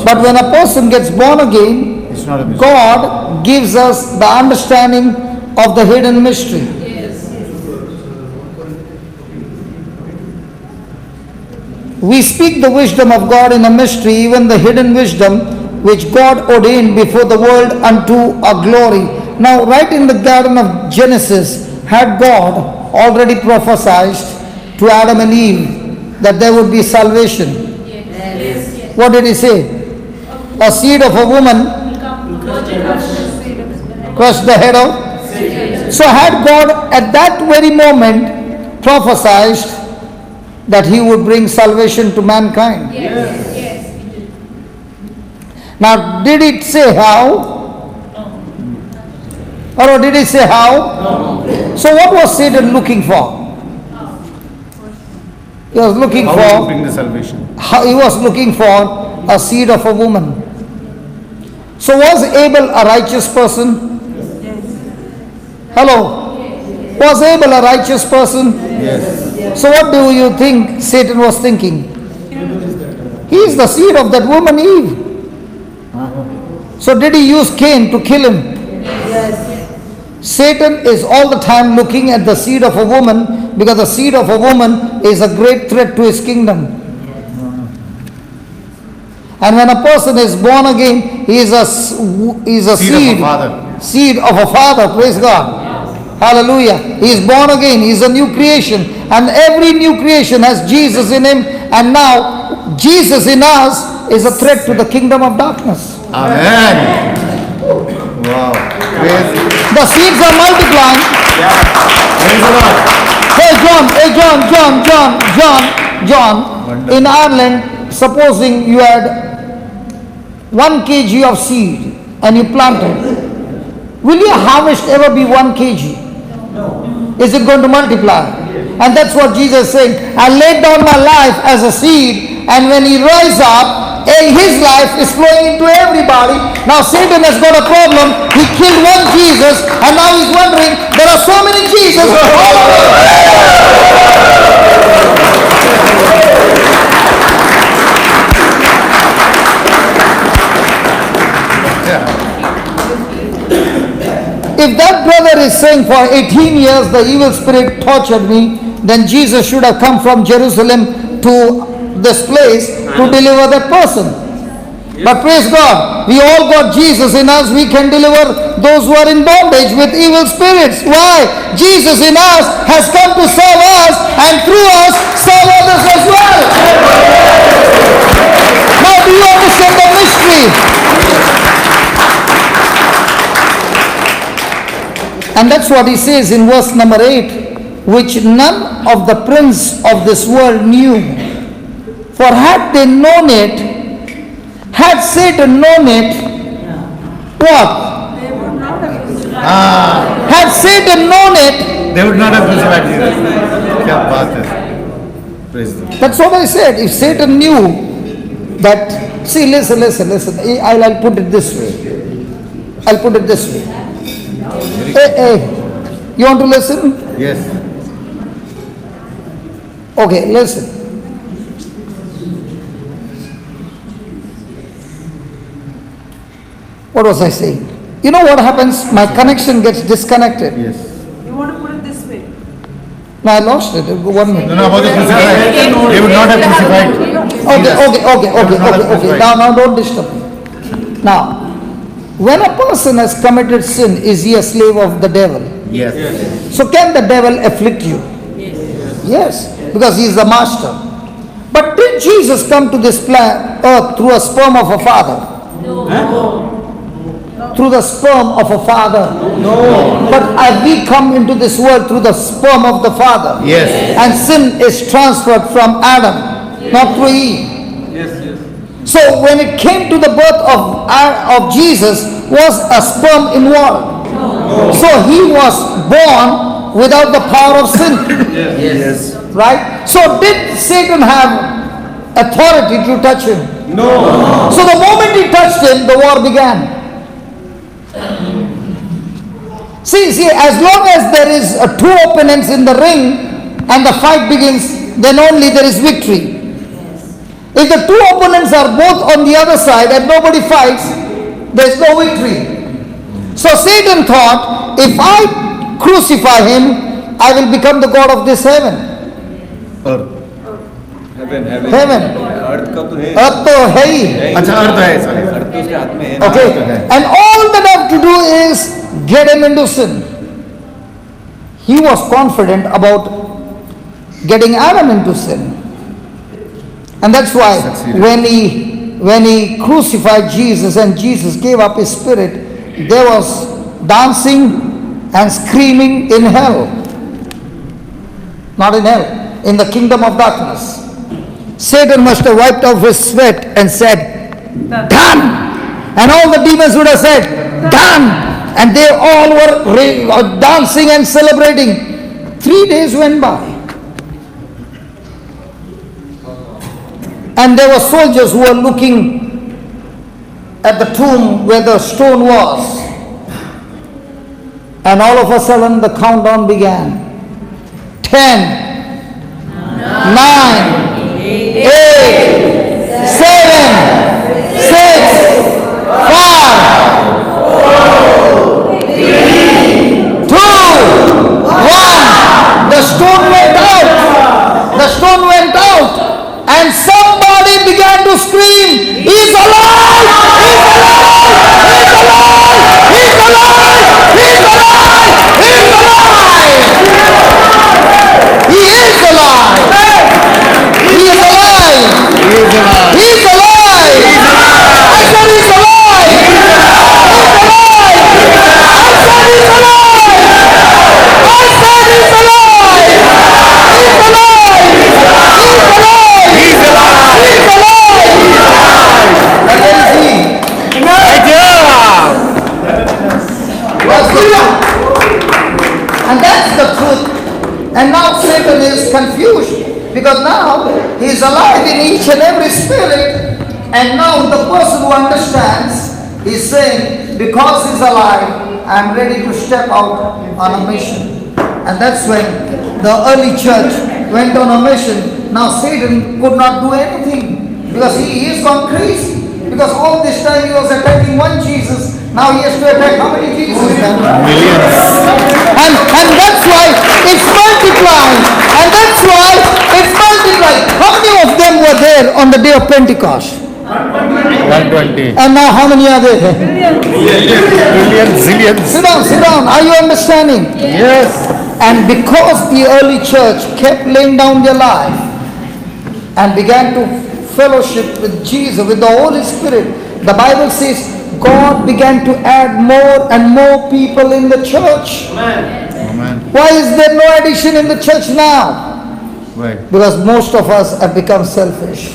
But when a person gets born again, It's not a mystery. God gives us the understanding of the hidden mystery. We speak the wisdom of God in a mystery, even the hidden wisdom which God ordained before the world unto a glory. Now, right in the Garden of Genesis, had God already prophesied to Adam and Eve that there would be salvation. What did he say? A seed of a woman crushed the head of. So had God at that very moment prophesied that he would bring salvation to mankind? Now, did it say how? Or did it say how? So what was Satan looking for? He was looking How to for, bring the salvation? he was looking for a seed of a woman. So was Abel a righteous person? Hello? Was Abel a righteous person? Yes. So what do you think Satan was thinking? He is the seed of that woman Eve. So did he use Cain to kill him? Satan is all the time looking at the seed of a woman, because the seed of a woman is a great threat to his kingdom. And when a person is born again, he is a seed. Of a father. Seed of a father, praise God. Hallelujah. He is born again, he is a new creation. And every new creation has Jesus in him. And now, Jesus in us is a threat to the kingdom of darkness. Amen. Wow. Praise. The seeds are multiplying. Praise the Lord. Hey John, in Ireland, supposing you had 1 kg of seed and you planted, will your harvest ever be 1 kg? Is it going to multiply? And that's what Jesus is saying. I laid down my life as a seed, and when he rise up, his life is flowing into everybody. Now Satan has got a problem. He killed one Jesus, and now he's wondering, there are so many Jesus all over. If that brother is saying for 18 years the evil spirit tortured me, then Jesus should have come from Jerusalem to this place to deliver that person. But praise God, we all got Jesus in us. We can deliver those who are in bondage with evil spirits. Why? Jesus in us has come to serve us, and through us serve others as well. do you understand the mystery? And that's what he says in verse number 8, which none of the prince of this world knew. For had they known it, had Satan known it, what? They would not have crucified. Had Satan known it, They would not have crucified Jesus. क्या बात है. Praise the Lord. that's what I said. If Satan knew that, see, listen. I'll put it this way. Hey, you want to listen? Yes. Okay, listen. What was I saying? You know what happens? My connection gets disconnected. Yes. You want to put it this way? No, I lost it. 1 minute. No, about the crucified. They would not have crucified. Okay. Now don't disturb me. Now, when a person has committed sin, is he a slave of the devil? Yes. So can the devil afflict you? Yes, because he is the master. But did Jesus come to this earth through a sperm of a father? Through the sperm of a father? No. But have we come into this world through the sperm of the father? Yes. And sin is transferred from Adam, not through Eve. So when it came to the birth of Jesus, was a sperm involved? So he was born without the power of sin. Yes. Right? So did Satan have authority to touch him? No. So the moment he touched him, the war began. See, as long as there is two opponents in the ring and the fight begins, then only there is victory. If the two opponents are both on the other side and nobody fights, there is no victory. So Satan thought, if I crucify him, I will become the God of this heaven. Earth. Heaven. अर्थ का तो है. Earth to hai hi. अच्छा अर्थ है. Sorry. अर्थ तो उसके हाथ में है. Okay. And all that I have to do is get him into sin. He was confident about getting Adam into sin. And that's why when he crucified Jesus and Jesus gave up his spirit, there was dancing and screaming in hell. Not in hell, in the kingdom of darkness. Satan must have wiped off his sweat and said, done! And all the demons would have said, done! And they all were dancing and celebrating. 3 days went by. And there were soldiers who were looking at the tomb where the stone was. And all of a sudden the countdown began. 10, 9, 8, 7, 6, 5, 2, 1. The stone went out. The stone went out. And somebody began to scream, he's alive! He's alive! He's alive! He's alive! He's alive! He is alive! He is alive! He's alive! I said he's alive! He's alive! I said he's alive! He's alive! He's alive! He's alive! He's alive! And where is he? Right here. And that's the truth. And now Satan is confused because now he is alive in each and every spirit. And now the person who understands is saying, because he's alive, I'm ready to step out on a mission. And that's when the early church went on a mission. Now Satan could not do anything because he is gone crazy. Because all this time he was attacking one Jesus. Now he has to attack how many Jesus? Millions. And that's why it's multiplying. And that's why it's multiplying. How many of them were there on the day of Pentecost? 120. And now how many are there? Millions, zillions. Sit down. Are you understanding? Yes. And because the early church kept laying down their life and began to fellowship with Jesus, with the Holy Spirit, the Bible says God began to add more and more people in the church. Amen. Why is there no addition in the church now? Right. Because most of us have become selfish.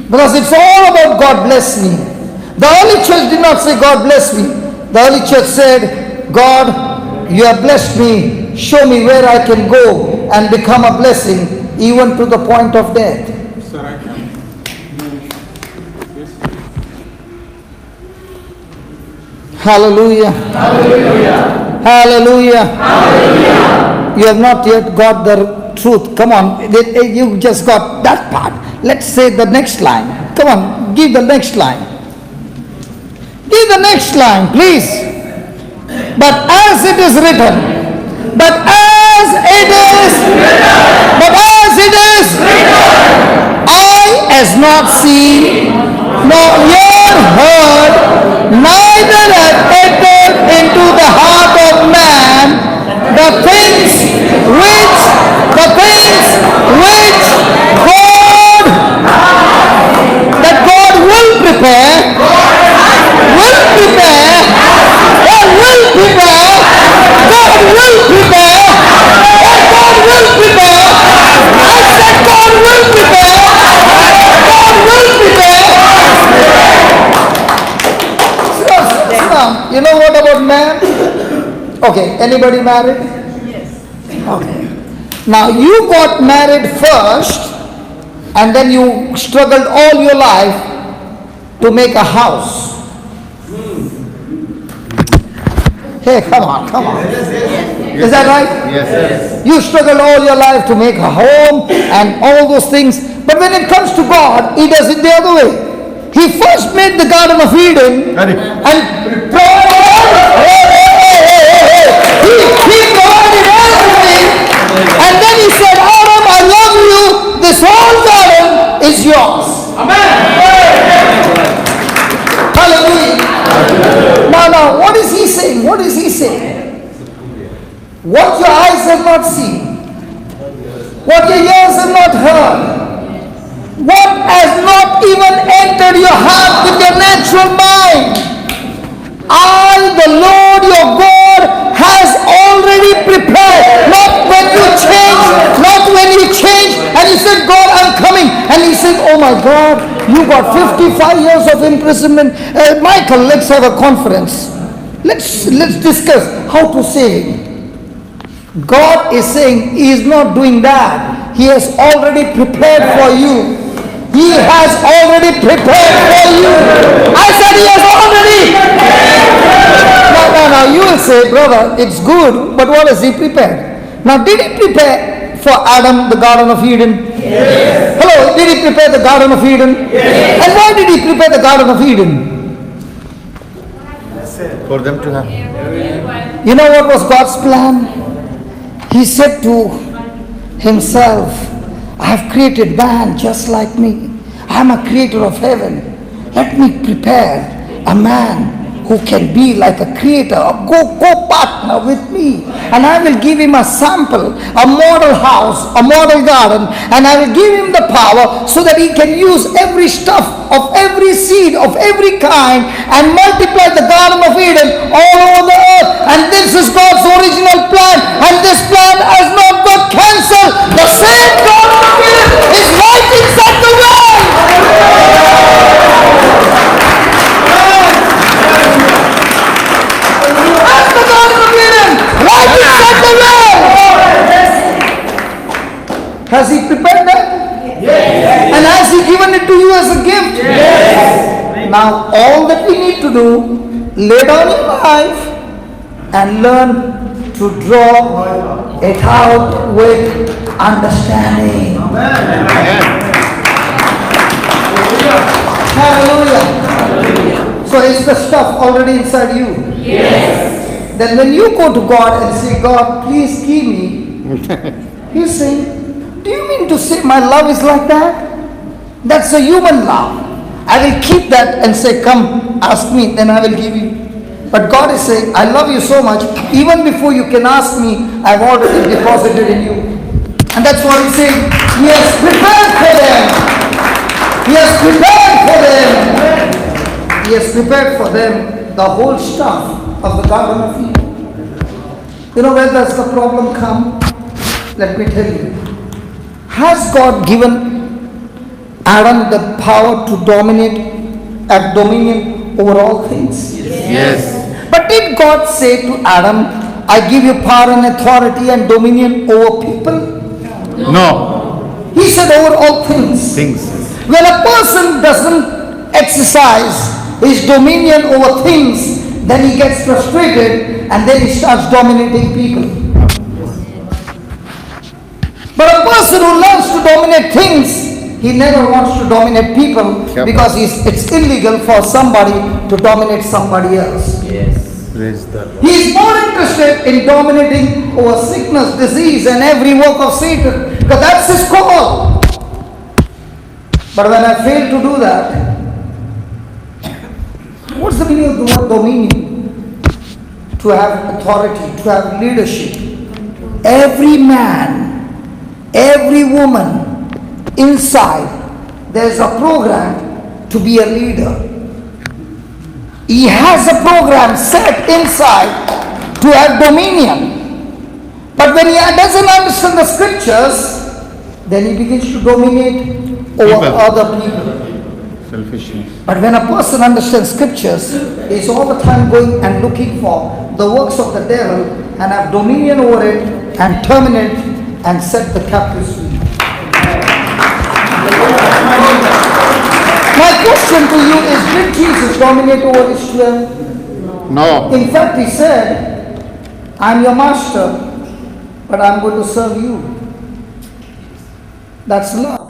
Because it's all about God bless me. The early church did not say God bless me. The early church said, God, you have blessed me. Show me where I can go and become a blessing, even to the point of death. Sir, I can. Hallelujah. Hallelujah. Hallelujah. Hallelujah. You have not yet got the truth. Come on. You just got that part. Let's say the next line. Come on. Give the next line. Give the next line, please. But as it is written. But as it is written. But as it is written. Eye has not seen, nor ear heard, neither hath entered into the heart of man the things which God will prepare, God will prepare, and God will prepare. I said God will prepare. So, you know what about man? Okay, anybody married? Yes. Okay. Now you got married first, and then you struggled all your life to make a house. Hey, come on. Is that right? Yes. You struggled all your life to make a home and all those things. But when it comes to God, He does it the other way. He first made the Garden of Eden Correct. and He provided everything. And then He said, Adam, I love you. This whole garden is yours. Hallelujah. Now, what is He saying? What is He saying? What your eyes have not seen, what your ears have not heard, what has not even entered your heart with your natural mind, I, the Lord your God, has already prepared. Not when you change, and you said, God, I'm coming, and He said, oh my God, you got 55 years of imprisonment. Michael, let's have a conference. Let's discuss how to save. God is saying He is not doing that. He has already prepared for you. He has already prepared for you. I said He has already. Now you will say, brother, it's good, but what has He prepared? Now, did He prepare for Adam the Garden of Eden? Yes. Hello, did He prepare the Garden of Eden? Yes. And why did He prepare the Garden of Eden? For them to have. You know what was God's plan? He said to Himself, I have created man just like me. I am a creator of heaven. Let me prepare a man who can be like a creator, a co-partner with me. And I will give him a sample, a model house, a model garden, and I will give him the power so that he can use every stuff of every seed of every kind and multiply the Garden of Eden all over the earth. And this is God's original plan, and this plan has not got cancelled. The same Garden of Eden is right inside the world. That's the Garden of Eden, right inside the world. Has He prepared that? Yes. And has He given it to you as a gift? Yes. Now all that we need to do, lay down your life and learn to draw it out with understanding. Hallelujah. So is the stuff already inside you? Yes. Then when you go to God and say, God, please give me, He's saying, do you mean to say my love is like that? That's a human love. I will keep that and say, come, ask me, then I will give you. But God is saying, I love you so much, even before you can ask me, I've already deposited in you. And that's what He's saying. He has prepared for them. He has prepared for them. He has prepared for them the whole stuff of the Garden of Eden. You know where does the problem come? Let me tell you. Has God given Adam the power to have dominion over all things? Yes. But did God say to Adam, I give you power and authority and dominion over people? No. He said over all things. Things. When a person doesn't exercise his dominion over things, then he gets frustrated and then he starts dominating people. But a person who learns to dominate things, he never wants to dominate people because it's illegal for somebody to dominate somebody else. Praise the Lord. He is more interested in dominating over sickness, disease and every work of Satan because that's his call. But when I fail to do that, what's the meaning of the word dominion? To have authority, to have leadership. Every man, every woman inside, there's a program to be a leader. He has a program set inside to have dominion. But when he doesn't understand the scriptures, then he begins to dominate over other people. Selfishness. But when a person understands scriptures, he is all the time going and looking for the works of the devil and have dominion over it and terminate and set the captives free. My question to you is, did Jesus dominate over his 12? No. In fact, he said, I'm your master, but I'm going to serve you. That's love.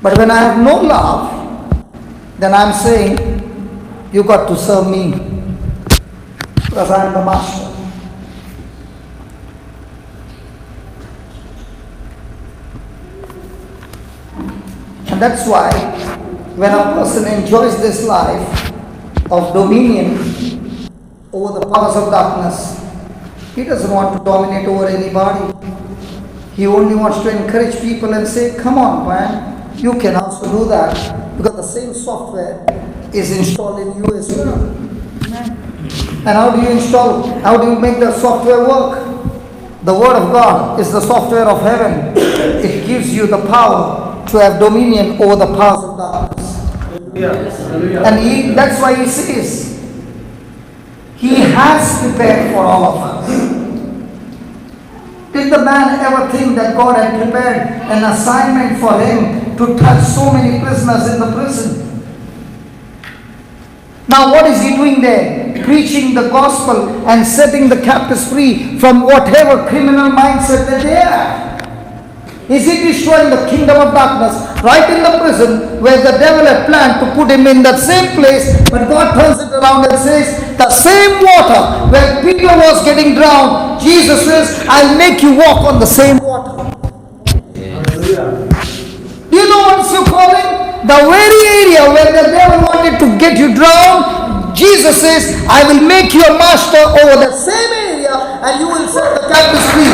But when I have no love, then I'm saying, you got to serve me because I'm the master. And that's why when a person enjoys this life of dominion over the powers of darkness, he doesn't want to dominate over anybody. He only wants to encourage people and say, come on, man, you can also do that because the same software is installed in you as well. And how do you install? How do you make the software work? The Word of God is the software of heaven. It gives you the power to have dominion over the powers of darkness. And that's why he says, he has prepared for all of us. Did the man ever think that God had prepared an assignment for him to touch so many prisoners in the prison? Now what is he doing there? Preaching the gospel and setting the captives free from whatever criminal mindset that they have. Is he destroying the kingdom of darkness right in the prison where the devil had planned to put him in that same place, but God turns it around and says, the same water where Peter was getting drowned, Jesus says, I'll make you walk on the same water. Do you know what's your calling? The very area where the devil wanted to get you drowned, Jesus says, I will make you a master over the same area and you will set the captives free.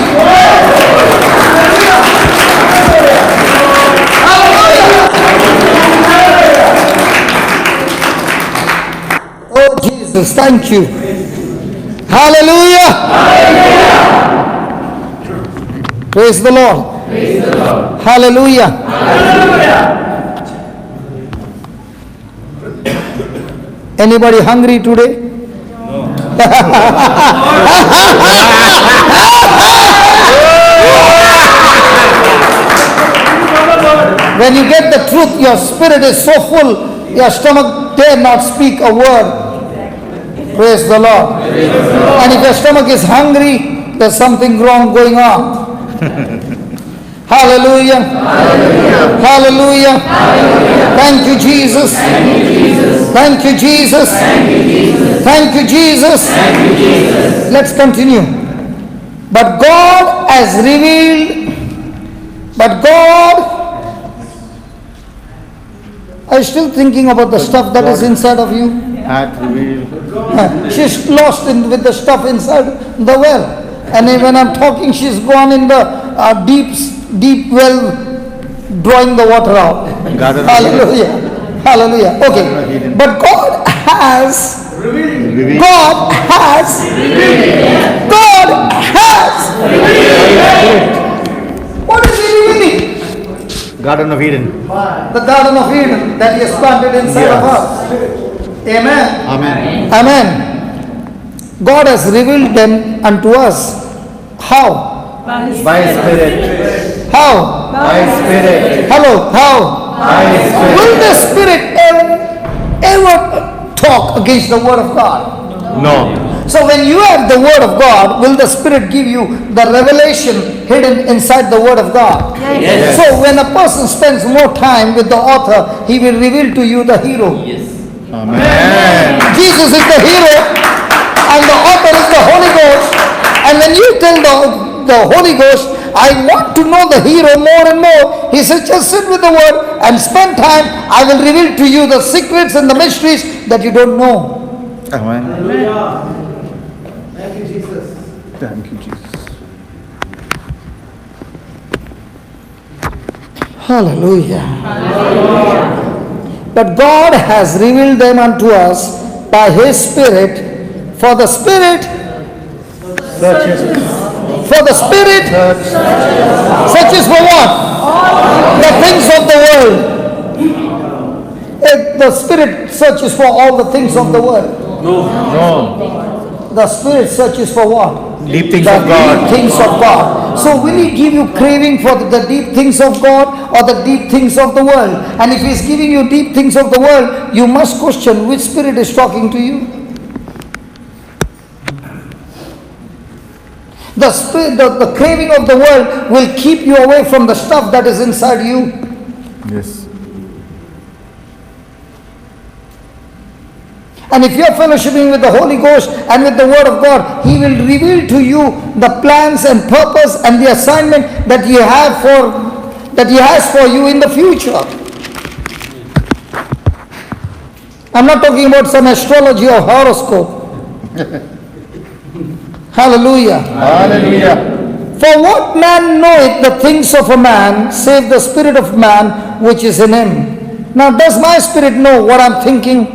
Oh Jesus, thank you. Hallelujah. Praise the Lord. Hallelujah. Anybody hungry today? When you get the truth, your spirit is so full, your stomach dare not speak a word. Praise the Lord. And if your stomach is hungry, there's something wrong going on. Hallelujah. Hallelujah. Thank you, Jesus. Thank you, Jesus. Thank you, Jesus. Let's continue. But God has revealed, but God, are you still thinking about the stuff that is inside of you? Hath revealed. She's lost with the stuff inside the well. And then when I'm talking, she's gone in the deep well drawing the water out. Garden of Hallelujah. Hallelujah. Okay. But God has what is He revealing? Garden of Eden. The Garden of Eden that He has planted inside of us. Amen. Amen. Amen. God has revealed them unto us. How? By Spirit. How? By Spirit. Hello, how? By Spirit. Will the Spirit ever talk against the Word of God? No. So when you have the Word of God, will the Spirit give you the revelation hidden inside the Word of God? Yes. So when a person spends more time with the author, he will reveal to you the hero. Amen. Jesus is the hero and the author is the Holy Ghost. And when you tell the Holy Ghost, I want to know the hero more and more, he says, just sit with the Word and spend time. I will reveal to you the secrets and the mysteries that you don't know. Amen. Thank you, Jesus. Thank you, Jesus. Hallelujah. But God has revealed them unto us by His Spirit. For the Spirit searches for what? The things of the world. The Spirit searches for all the things of the world. No. The Spirit searches for what? Deep things The of God. deep things of God. So will He give you craving for the deep things of God or the deep things of the world? And if He's giving you deep things of the world, you must question which Spirit is talking to you. The spirit, the craving of the world will keep you away from the stuff that is inside you. Yes. And if you are fellowshipping with the Holy Ghost and with the Word of God, He will reveal to you the plans and purpose and the assignment that He has for you in the future. I'm not talking about some astrology or horoscope. Hallelujah. Hallelujah. For what man knoweth the things of a man, save the spirit of man which is in him? Now, does my spirit know what I'm thinking?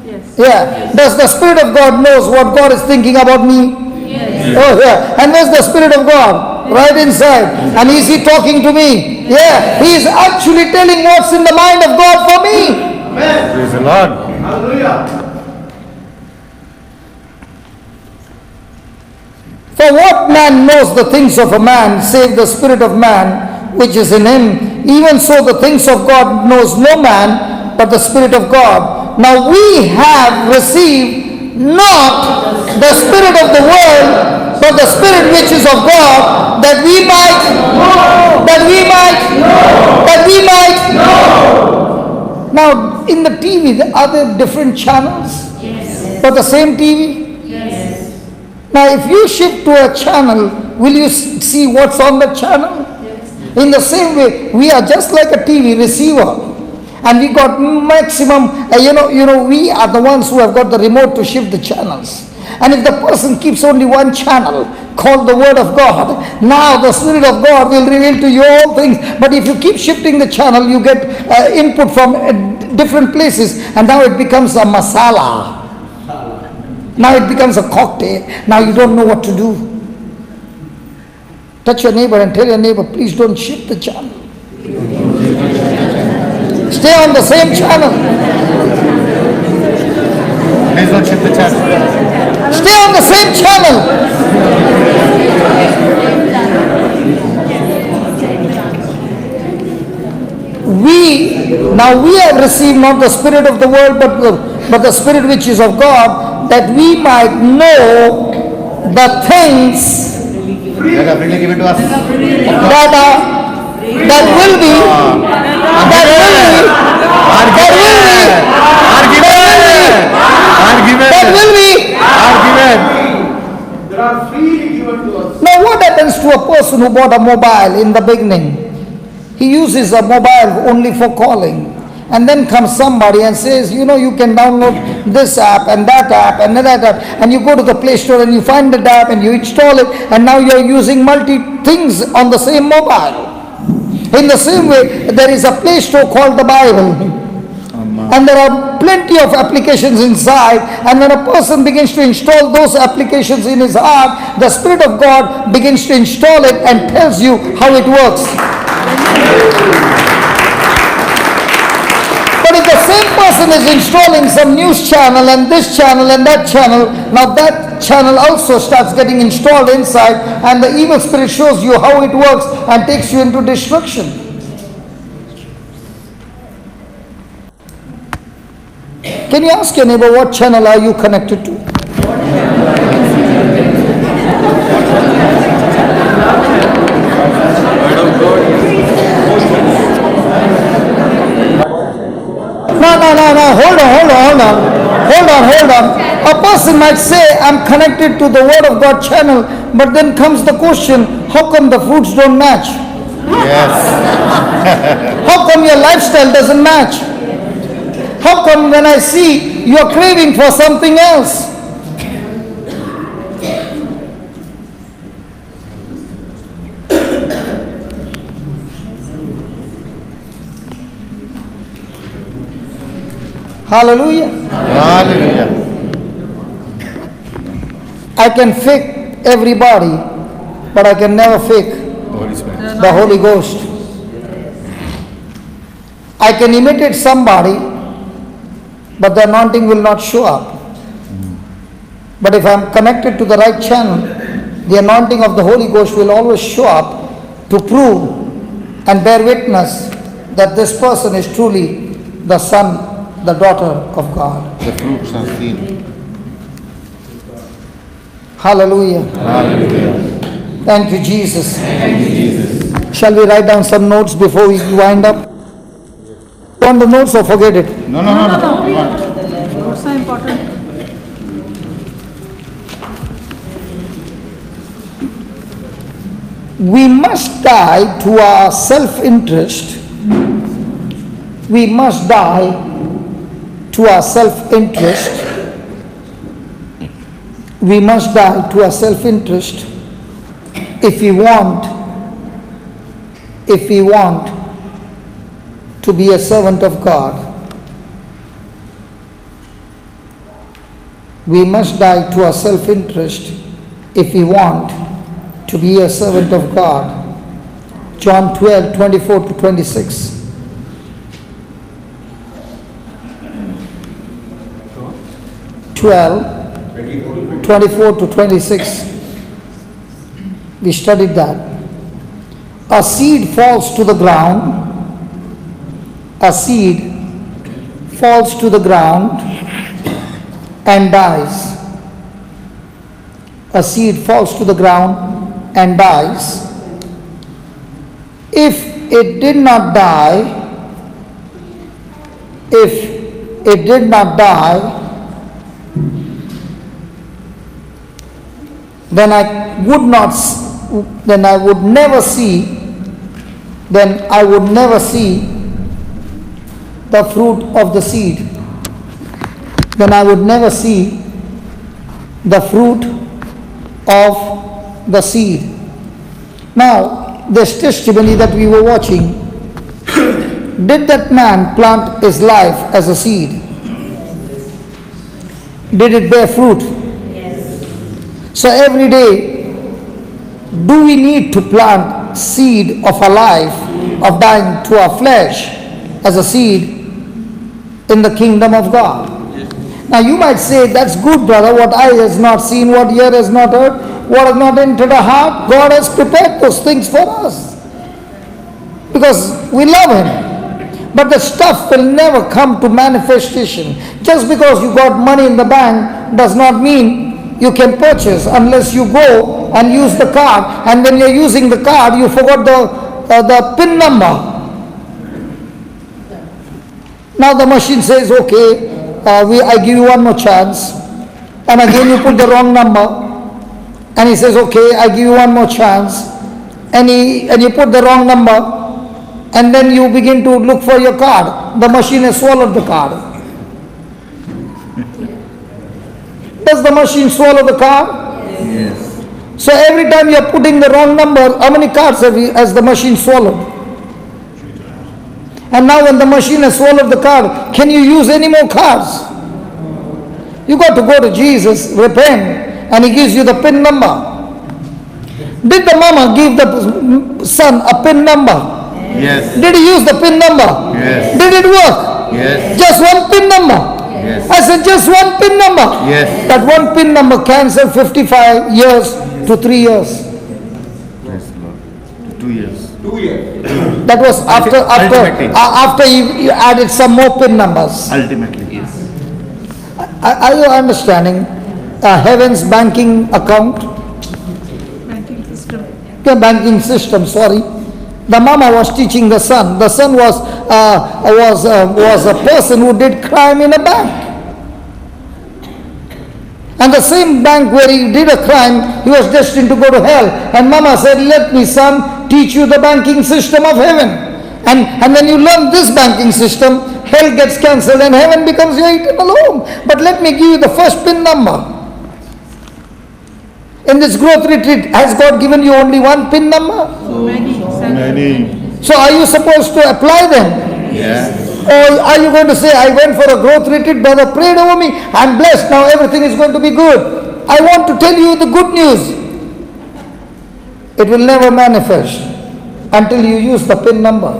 Yes. Yeah. Does the Spirit of God knows what God is thinking about me? Yes. Oh, yeah. And where's the Spirit of God? Right inside. And is He talking to me? Yeah. He is actually telling what's in the mind of God for me. Praise the Lord. For what man knows the things of a man, save the spirit of man which is in him? Even so the things of God knows no man, but the Spirit of God. Now we have received not the spirit of the world, but the Spirit which is of God, that we might, Now in the TV, are there different channels? Yes. For the same TV? Yes. Now, if you shift to a channel, will you see what's on the channel? Yes. In the same way, we are just like a TV receiver, and we got maximum. We are the ones who have got the remote to shift the channels. And if the person keeps only one channel called the Word of God, now the Spirit of God will reveal to you all things. But if you keep shifting the channel, you get input from different places, and now it becomes a masala. Now it becomes a cocktail. Now you don't know what to do. Touch your neighbor and tell your neighbor, please don't shift the channel. Stay on the same channel. Please don't shift the channel. Stay on the same channel. We have received not the spirit of the world, but the Spirit which is of God, that we might know the things Let us freely give it to us. that will be. There are freely given to us. Now what happens to a person who bought a mobile in the beginning? He uses a mobile only for calling. And then comes somebody and says, you know, you can download this app and that app and that app. And you go to the Play Store and you find the app and you install it. And now you're using multi things on the same mobile. In the same way, there is a Play Store called the Bible. And there are plenty of applications inside. And when a person begins to install those applications in his heart, the Spirit of God begins to install it and tells you how it works. But if the same person is installing some news channel and this channel and that channel, now that channel also starts getting installed inside, and the evil spirit shows you how it works and takes you into destruction. Can you ask your neighbor, what channel are you connected to? No, hold on. A person might say, I'm connected to the Word of God channel, but then comes the question, how come the fruits don't match? Yes. How come your lifestyle doesn't match? How come when I see you're craving for something else? Hallelujah. Hallelujah. I can fake everybody, but I can never fake Holy Spirit. the Holy Ghost. I can imitate somebody, but the anointing will not show up. But if I am connected to the right channel, the anointing of the Holy Ghost will always show up to prove and bear witness that this person is truly the son, the daughter of God. The fruits are seen. Hallelujah. Hallelujah. Thank you, Jesus. Thank you, Jesus. Shall we write down some notes before we wind up? Want the notes or forget it? No. Notes are important. We must die to our self-interest. We must die to our self-interest. We must die to our self-interest if we want to be a servant of God. We must die to our self-interest if we want to be a servant of God. John 12:24-26. 12:24-26. We studied that. A seed falls to the ground. A seed falls to the ground and dies. A seed falls to the ground and dies. If it did not die, then I would never see the fruit of the seed. Then I would never see the fruit of the seed. Now, this testimony that we were watching, did that man plant his life as a seed? Did it bear fruit? Yes. So every day, do we need to plant seed of our life, of dying to our flesh as a seed in the kingdom of God? Now you might say, that's good, brother, what eye has not seen, what ear has not heard, what has not entered the heart, God has prepared those things for us. Because we love Him. But the stuff will never come to manifestation. Just because you got money in the bank does not mean you can purchase unless you go and use the card. And when you're using the card, you forgot the PIN number. Now the machine says, okay, I give you one more chance. And again you put the wrong number. And he says, okay, I give you one more chance. And you put the wrong number. and then you begin to look for your card. The machine has swallowed the card. Does the machine swallow the card? Yes. So every time you are putting the wrong number, how many cards has the machine swallowed? And now when the machine has swallowed the card, can you use any more cards? You got to go to Jesus, repent, and he gives you the PIN number. Did the mama give the son a PIN number? Yes. Did he use the PIN number? Yes. Did it work? Yes. Just one PIN number. Yes. I said just one PIN number. Yes. That one PIN number cancelled 55 years to 3 years. Praise the Lord. 2 years. 2 years. That was Ultimately. after you added some more PIN numbers. Ultimately, yes. Are you understanding? Heaven's banking account, Banking system. the banking system, sorry. The mama was teaching the son. The son was a person who did crime in a bank. And the same bank where he did a crime, he was destined to go to hell. And mama said, let me, son, teach you the banking system of heaven. And when you learn this banking system, hell gets cancelled and heaven becomes your eternal home. But let me give you the first PIN number. In this growth retreat, has God given you only one PIN number? Many. So are you supposed to apply them? Yeah. Or are you going to say, I went for a growth retreat, brother prayed over me, I'm blessed, now everything is going to be good. I want to tell you the good news. It will never manifest until you use the PIN number.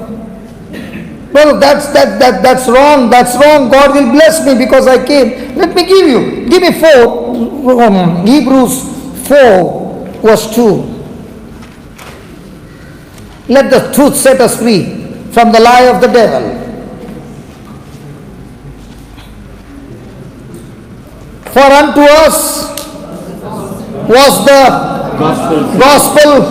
Well, that's wrong, God will bless me because I came. Let me give me 4, Hebrews 4 verse 2. Let the truth set us free from the lie of the devil. For unto us was the gospel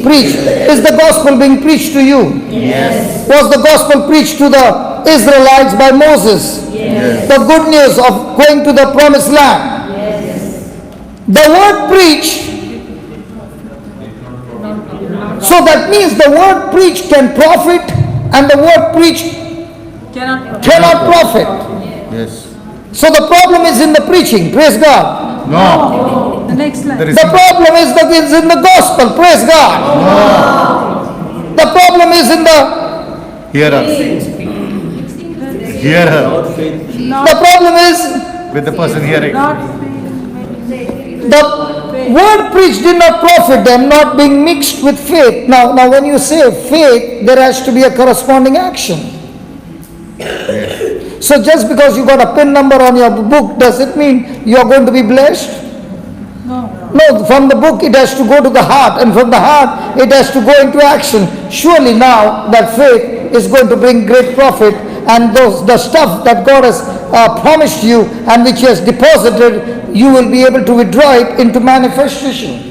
preached. Is the gospel being preached to you? Yes. Was the gospel preached to the Israelites by Moses? Yes. The good news of going to the promised land? Yes. The word preach, so that means the word preach can profit and the word preach cannot profit. Yes. So the problem is in the preaching, praise God. No. The next slide. There is The problem is in the gospel, praise God. The problem is in the hearer. Hearer. the problem is With the person hearing. the word preached did not profit them, not being mixed with faith. Now when you say faith, there has to be a corresponding action. So just because you got a PIN number on your book, does it mean you are going to be blessed? No, from the book it has to go to the heart, and from the heart it has to go into action. Surely now that faith is going to bring great profit, and the stuff that God has promised you and which He has deposited, you will be able to withdraw it into manifestation.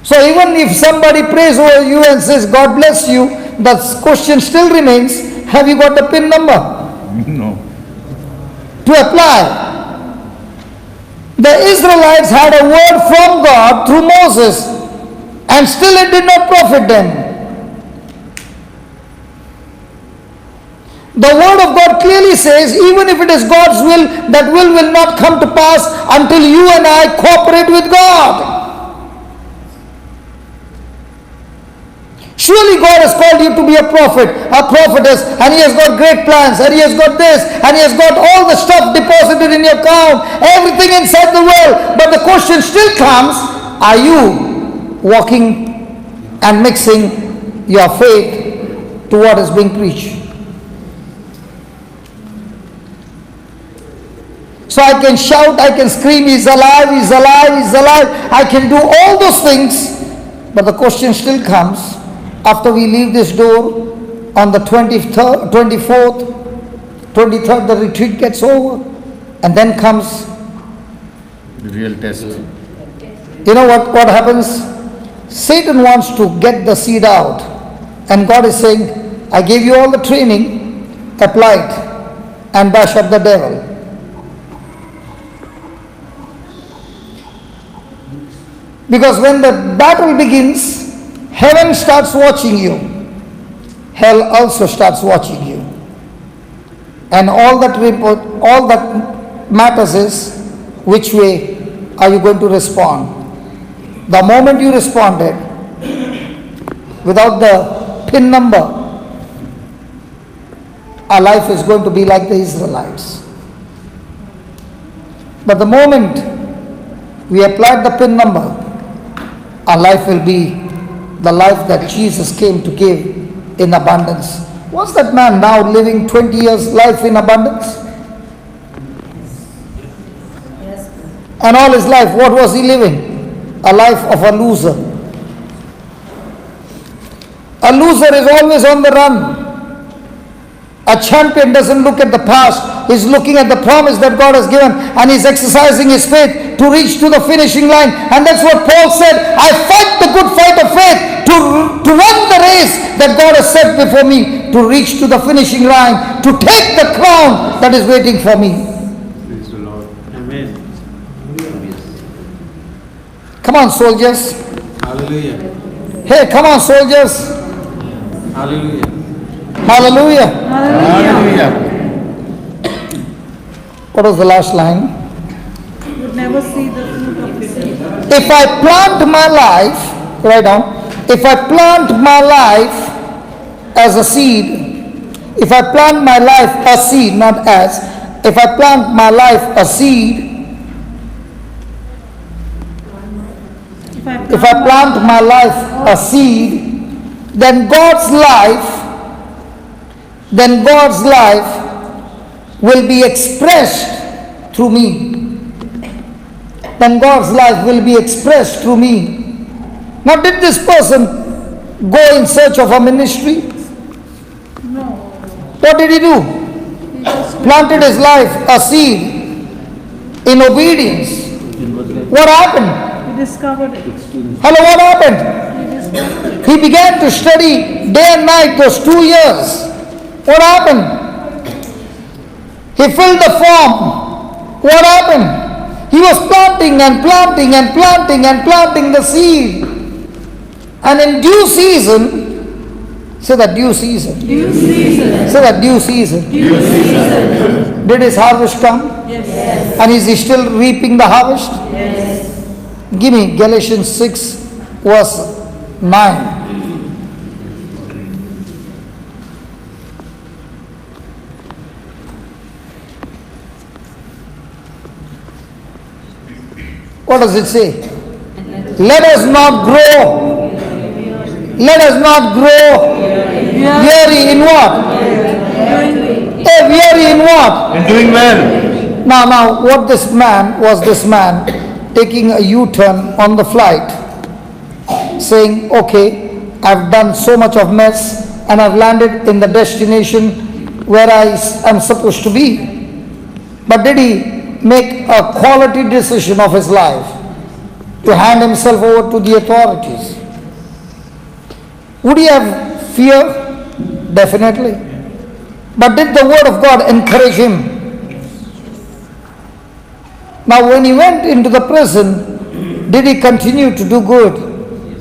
So even if somebody prays over you and says, God bless you, the question still remains, have you got the PIN number No. to apply? The Israelites had a word from God through Moses, and still it did not profit them. The word of God clearly says, even if it is God's will, that will not come to pass until you and I cooperate with God. Surely God has called you to be a prophet, a prophetess, and He has got great plans, and He has got this, and He has got all the stuff deposited in your account, everything inside the world. But the question still comes, are you walking and mixing your faith to what is being preached? So I can shout, I can scream, He's alive, He's alive, He's alive. I can do all those things, but the question still comes, after we leave this door on the 23rd, 24th, 23rd, the retreat gets over, and then comes, The real test. you know what happens? Satan wants to get the seed out, and God is saying, I gave you all the training, apply it, and bash up the devil. Because when the battle begins, heaven starts watching you. Hell also starts watching you. And all that matters is which way are you going to respond. The moment you responded without the pin number, our life is going to be like the Israelites. But the moment we applied the pin number, our life will be the life that Jesus came to give in abundance. Was that man now living 20 years life in abundance? And all his life, what was he living? A life of a loser. A loser is always on the run. A champion doesn't look at the past. He's looking at the promise that God has given, and he's exercising his faith to reach to the finishing line. And that's what Paul said, I fight the good fight of faith to run the race that God has set before me, to reach to the finishing line, to take the crown that is waiting for me. Praise the Lord. Amen. Come on, soldiers. Hallelujah. Hey, come on, soldiers. Hallelujah. Hallelujah. Hallelujah. What was the last line? You never see the fruit of the seed. If I plant my life, write down, if I plant my life as a seed, if I plant my life a seed, not as, if I plant my life a seed, if I plant my life a seed, then God's life will be expressed through me. Then God's life will be expressed through me. Now, did this person go in search of a ministry? No. What did he do? He just Planted his life a seed in obedience. What happened? he discovered it. Hello, what happened? He discovered it. He began to study day and night those 2 years. What happened? He filled the form. What happened? He was planting and planting and planting and planting the seed. And in due season, say that due season. Due season. Say that due season. Due season. Did his harvest come? Yes. And is he still reaping the harvest? Yes. Give me Galatians 6 verse 9. What does it say? Let us not grow. Let us not grow weary in what? Weary in what? And doing well. Now, what this man taking a U-turn on the flight, saying, okay, I've done so much of mess and I've landed in the destination where I am supposed to be. But did he make a quality decision of his life to hand himself over to the authorities? Would he have fear? Definitely. But did the word of God encourage him? Now, when he went into the prison, did he continue to do good?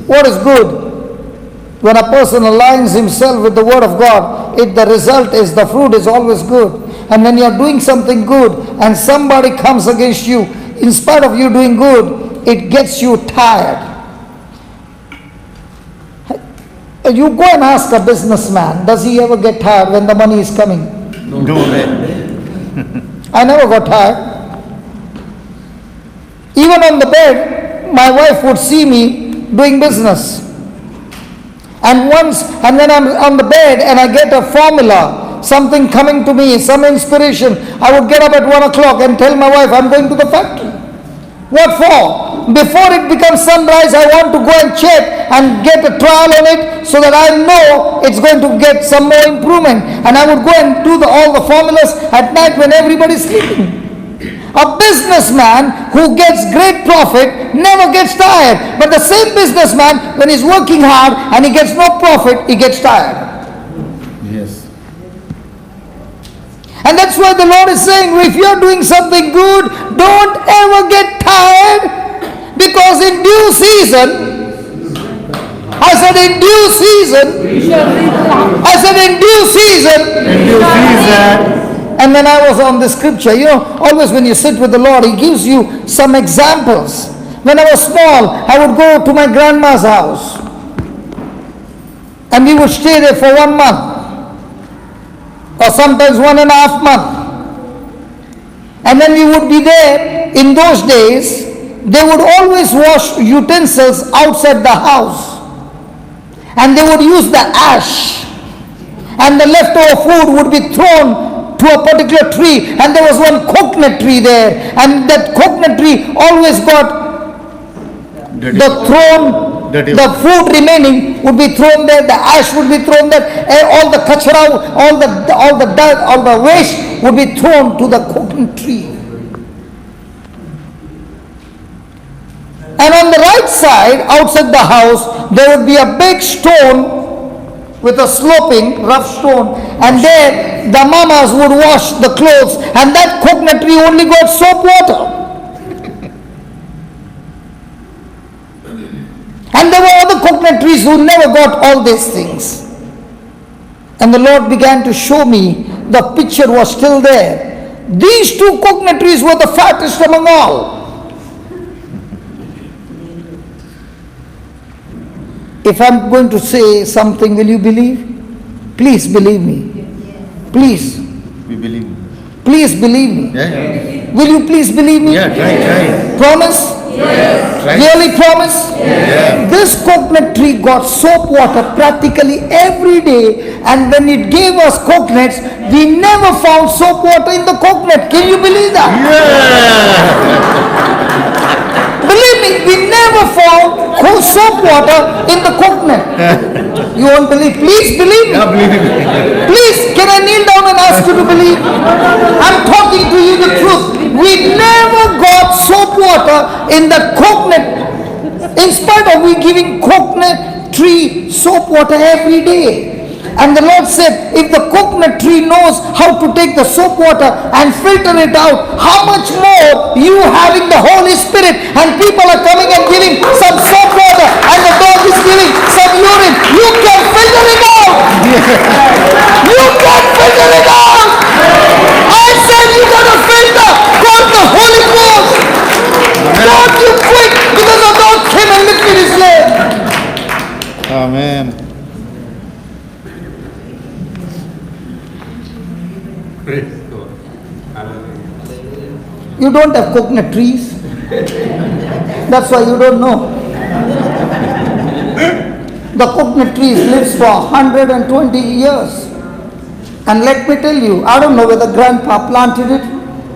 What is good? When a person aligns himself with the word of God, the result is, the fruit is always good. And when you are doing something good and somebody comes against you, in spite of you doing good, it gets you tired. You go and ask a businessman, does he ever get tired when the money is coming? No way. I never got tired. Even on the bed, my wife would see me doing business. And when I'm on the bed and I get a formula, something coming to me, some inspiration, I would get up at 1 o'clock and tell my wife, I'm going to the factory. What for? Before it becomes sunrise, I want to go and check and get a trial on it so that I know it's going to get some more improvement. And I would go and do all the formulas at night when everybody's sleeping. A businessman who gets great profit never gets tired. But the same businessman, when he's working hard and he gets no profit, he gets tired. Yes. And that's why the Lord is saying, if you're doing something good, don't ever get tired, because because in due season, I said in due season, We shall reap the harvest. I said in due season, In due season. and when I was on the scripture, always when you sit with the Lord, He gives you some examples. When I was small, I would go to my grandma's house. And we would stay there for 1 month. Or sometimes 1.5 months. And when we would be there, in those days, they would always wash utensils outside the house. And they would use the ash. And the leftover food would be thrown to a particular tree. And there was one coconut tree there. And that coconut tree always got the food remaining would be thrown there, the ash would be thrown there, and all the kachara, all the dirt, all the waste would be thrown to the coconut tree. And on the right side, outside the house, there would be a big stone with a sloping, rough stone, and there the mamas would wash the clothes, and that coconut tree only got soap water. And there were other coconut trees who never got all these things. And the Lord began to show me, the picture was still there. These 2 coconut trees were the fattest among all. If I'm going to say something, will you believe? Please believe me. Please. We believe. Please believe me. Yeah. Will you please believe me? Yeah, try. Promise? Yes. Try. Really promise? Yeah. This coconut tree got soap water practically every day, and when it gave us coconuts, we never found soap water in the coconut. Can you believe that? Believe me, we never found soap water in the coconut. You won't believe? Please believe me. Yeah, believe it. Please, can I kneel down and ask you to believe? I'm talking to you the truth. We never got soap water in the coconut, in spite of we giving coconut tree soap water every day. And the Lord said, if the coconut tree knows how to take the soap water and filter it out, how much more you having the Holy Spirit, and people are coming and giving some soap water and the dog is giving some urine. You can filter it out. You can filter it out. I said you gotta filter. God the Holy Ghost. Don't you quit because the dog came and lifted his leg. Amen. Praise God. Hallelujah. You don't have coconut trees. That's why you don't know. The coconut trees lives for 120 years. And let me tell you, I don't know whether grandpa planted it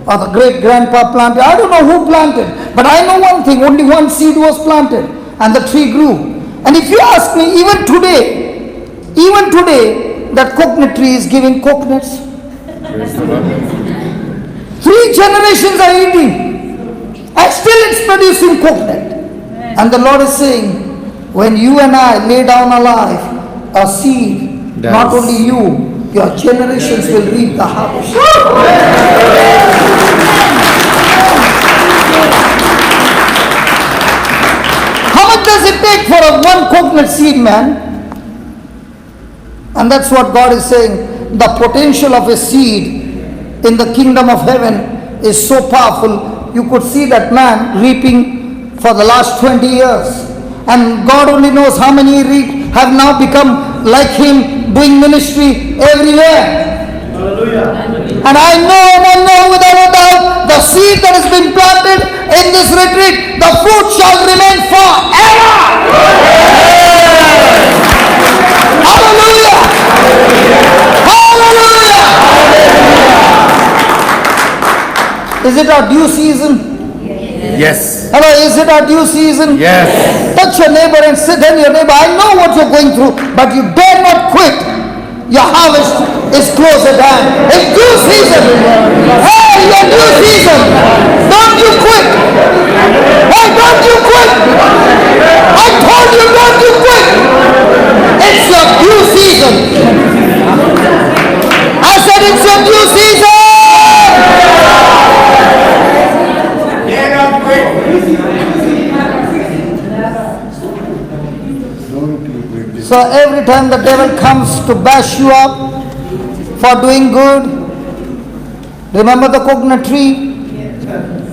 or the great grandpa planted it. I don't know who planted. But I know one thing, only one seed was planted and the tree grew. And if you ask me, even today, that coconut tree is giving coconuts. 3 generations are eating, and still it's producing coconut. And the Lord is saying, when you and I lay down our life, a seed, not only you, your generations will reap the harvest. How much does it take for a 1 coconut seed, man? And that's what God is saying. The potential of a seed in the kingdom of heaven is so powerful. You could see that man reaping for the last 20 years. And God only knows how many have now become like him, doing ministry everywhere. And I know without a doubt, the seed that has been planted in this retreat, the fruit shall remain forever. Hallelujah! Hallelujah! Is it our due season? Yes. Hello, is it our due season? Yes. Touch your neighbor and say, tell your neighbor, I know what you're going through, but you dare not quit. Your harvest is close at hand. It's due season. Hey, your due season. Don't you quit. Hey, don't you quit. I told you, don't you quit. It's your due season. I said it's your due season. So every time the devil comes to bash you up for doing good, remember the coconut tree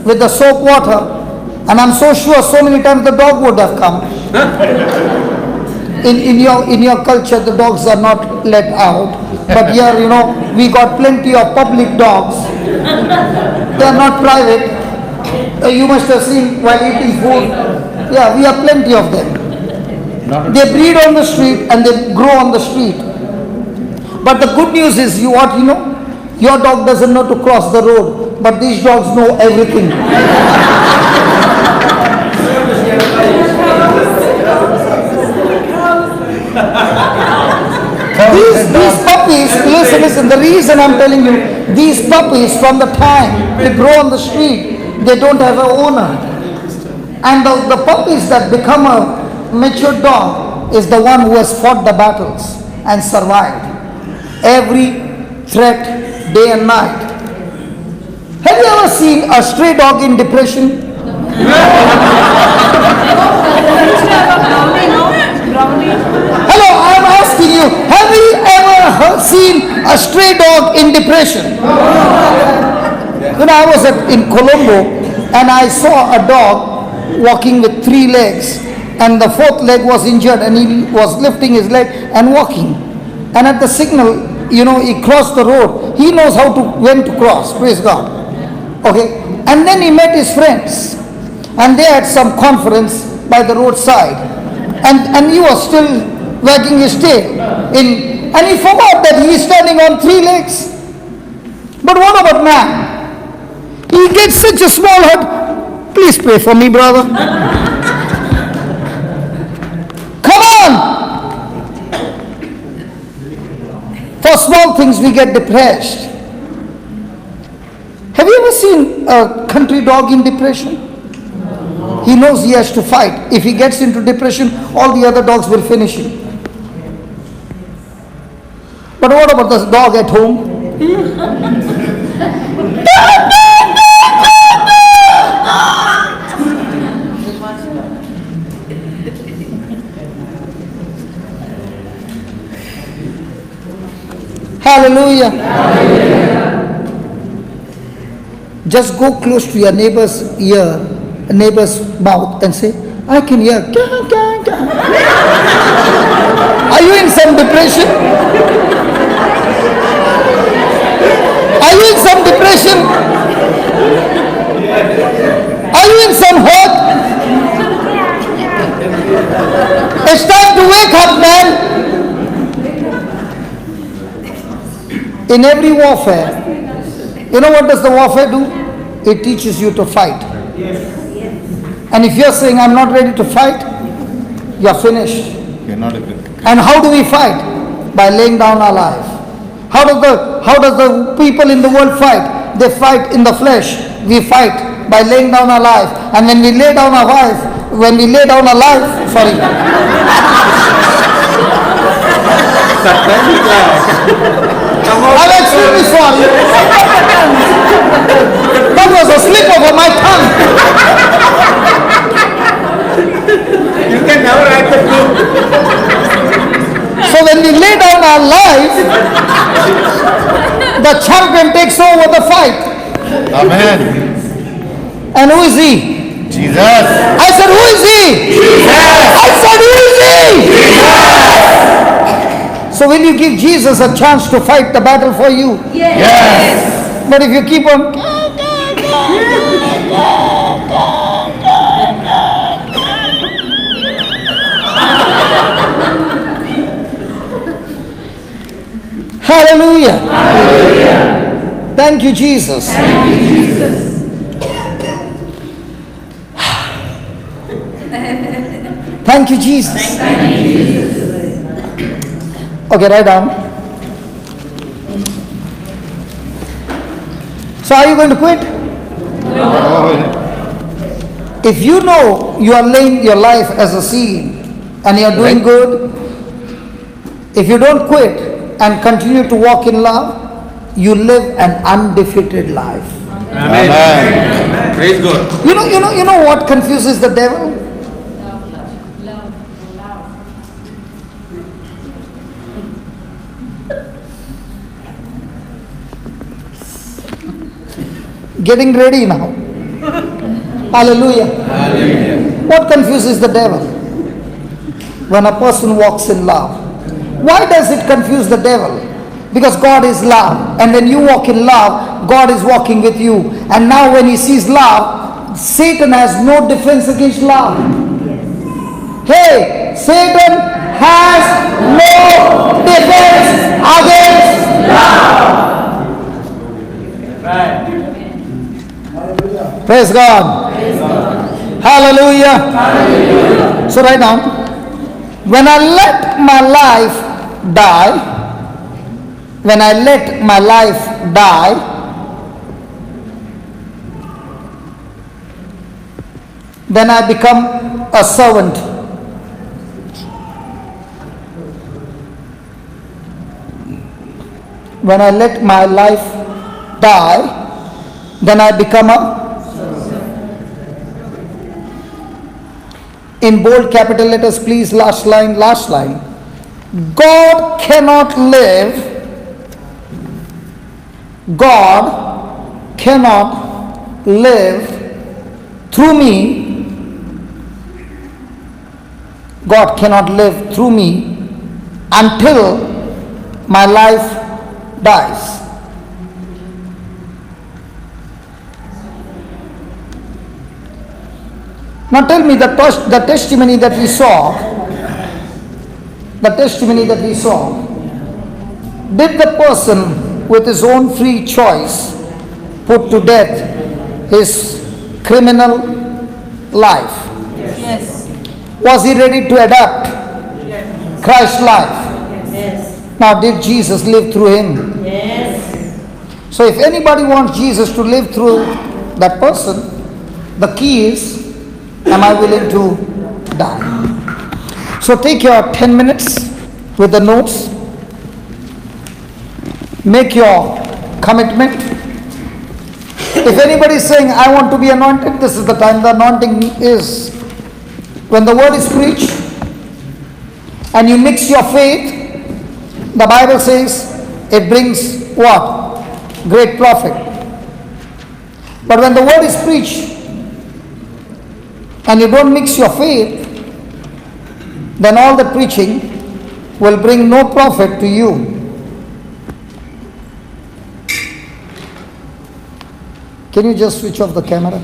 with the soap water? And I'm so sure so many times the dog would have come. In your culture, the dogs are not let out. But here, we got plenty of public dogs. They are not private. You must have seen while eating food. Yeah, we have plenty of them. They breed on the street and they grow on the street. But the good news is, your dog doesn't know to cross the road. But these dogs know everything. These puppies, listen, the reason I'm telling you, these puppies from the time they grow on the street, they don't have an owner. And the puppies that become a mature dog is the one who has fought the battles and survived every threat day and night. Have you ever seen a stray dog in depression? Hello, I'm asking you, have you ever seen a stray dog in depression? When I was in Colombo and I saw a dog walking with 3 legs and the 4th leg was injured and he was lifting his leg and walking. And at the signal, he crossed the road. He knows when to cross, praise God. Okay, and then he met his friends and they had some conference by the roadside and he was still wagging his tail and he forgot that he is standing on 3 legs. But what about man? He gets such a small heart. Please pray for me, brother. Come on. For small things we get depressed. Have you ever seen a country dog in depression? He knows he has to fight. If he gets into depression, all the other dogs will finish him. But what about the dog at home? Hallelujah. Just go close to your neighbor's ear, neighbor's mouth and say, I can hear. Are you in some depression? Are you in some depression? Are you in some hurt? It's time to wake up, man. In every warfare, you know what does the warfare do? It teaches you to fight. And if you're saying, I'm not ready to fight, you're finished. You're not a And how do we fight? By laying down our life. How does the people in the world fight? They fight in the flesh. We fight by laying down our life. And when we lay down our life, I'm extremely sorry. That was a slip over my tongue. You can never write the book. So when we lay down our life, the champion takes over the fight. Amen. And who is he? Jesus. I said, who is he? Jesus. I said, who is he? Jesus. So will you give Jesus a chance to fight the battle for you? Yes. But if you keep on, hallelujah. Hallelujah. Thank you, Jesus. Thank you, Jesus. Thank you, Jesus. Thank you, Jesus. Okay, write down. So are you going to quit? If you know you are laying your life as a seed and you are doing good, if you don't quit and continue to walk in love, you live an undefeated life. Amen. Praise God. You know what confuses the devil? getting ready now. Hallelujah. What confuses the devil? When a person walks in love. Why does it confuse the devil? Because God is love. And when you walk in love, God is walking with you. And now when he sees love, Satan has no defense against love. Hey, Satan has no defense against love. Praise God. Hallelujah. So right now, when I let my life die, then I become a servant. When I let my life die, then I become a. In bold capital letters, please, last line. God cannot live through me. God cannot live through me until my life dies. Now tell me, the testimony that we saw, did the person with his own free choice put to death his criminal life? Yes. Was he ready to adapt Christ's life? Yes. Now did Jesus live through him? Yes. So if anybody wants Jesus to live through that person, the key is, am I willing to die? So take your 10 minutes with the notes. Make your commitment. If anybody is saying, I want to be anointed, this is the time. The anointing is when the word is preached and you mix your faith. The Bible says it brings what? Great profit. But when the word is preached and you don't mix your faith, then all the preaching will bring no profit to you. Can you just switch off the camera?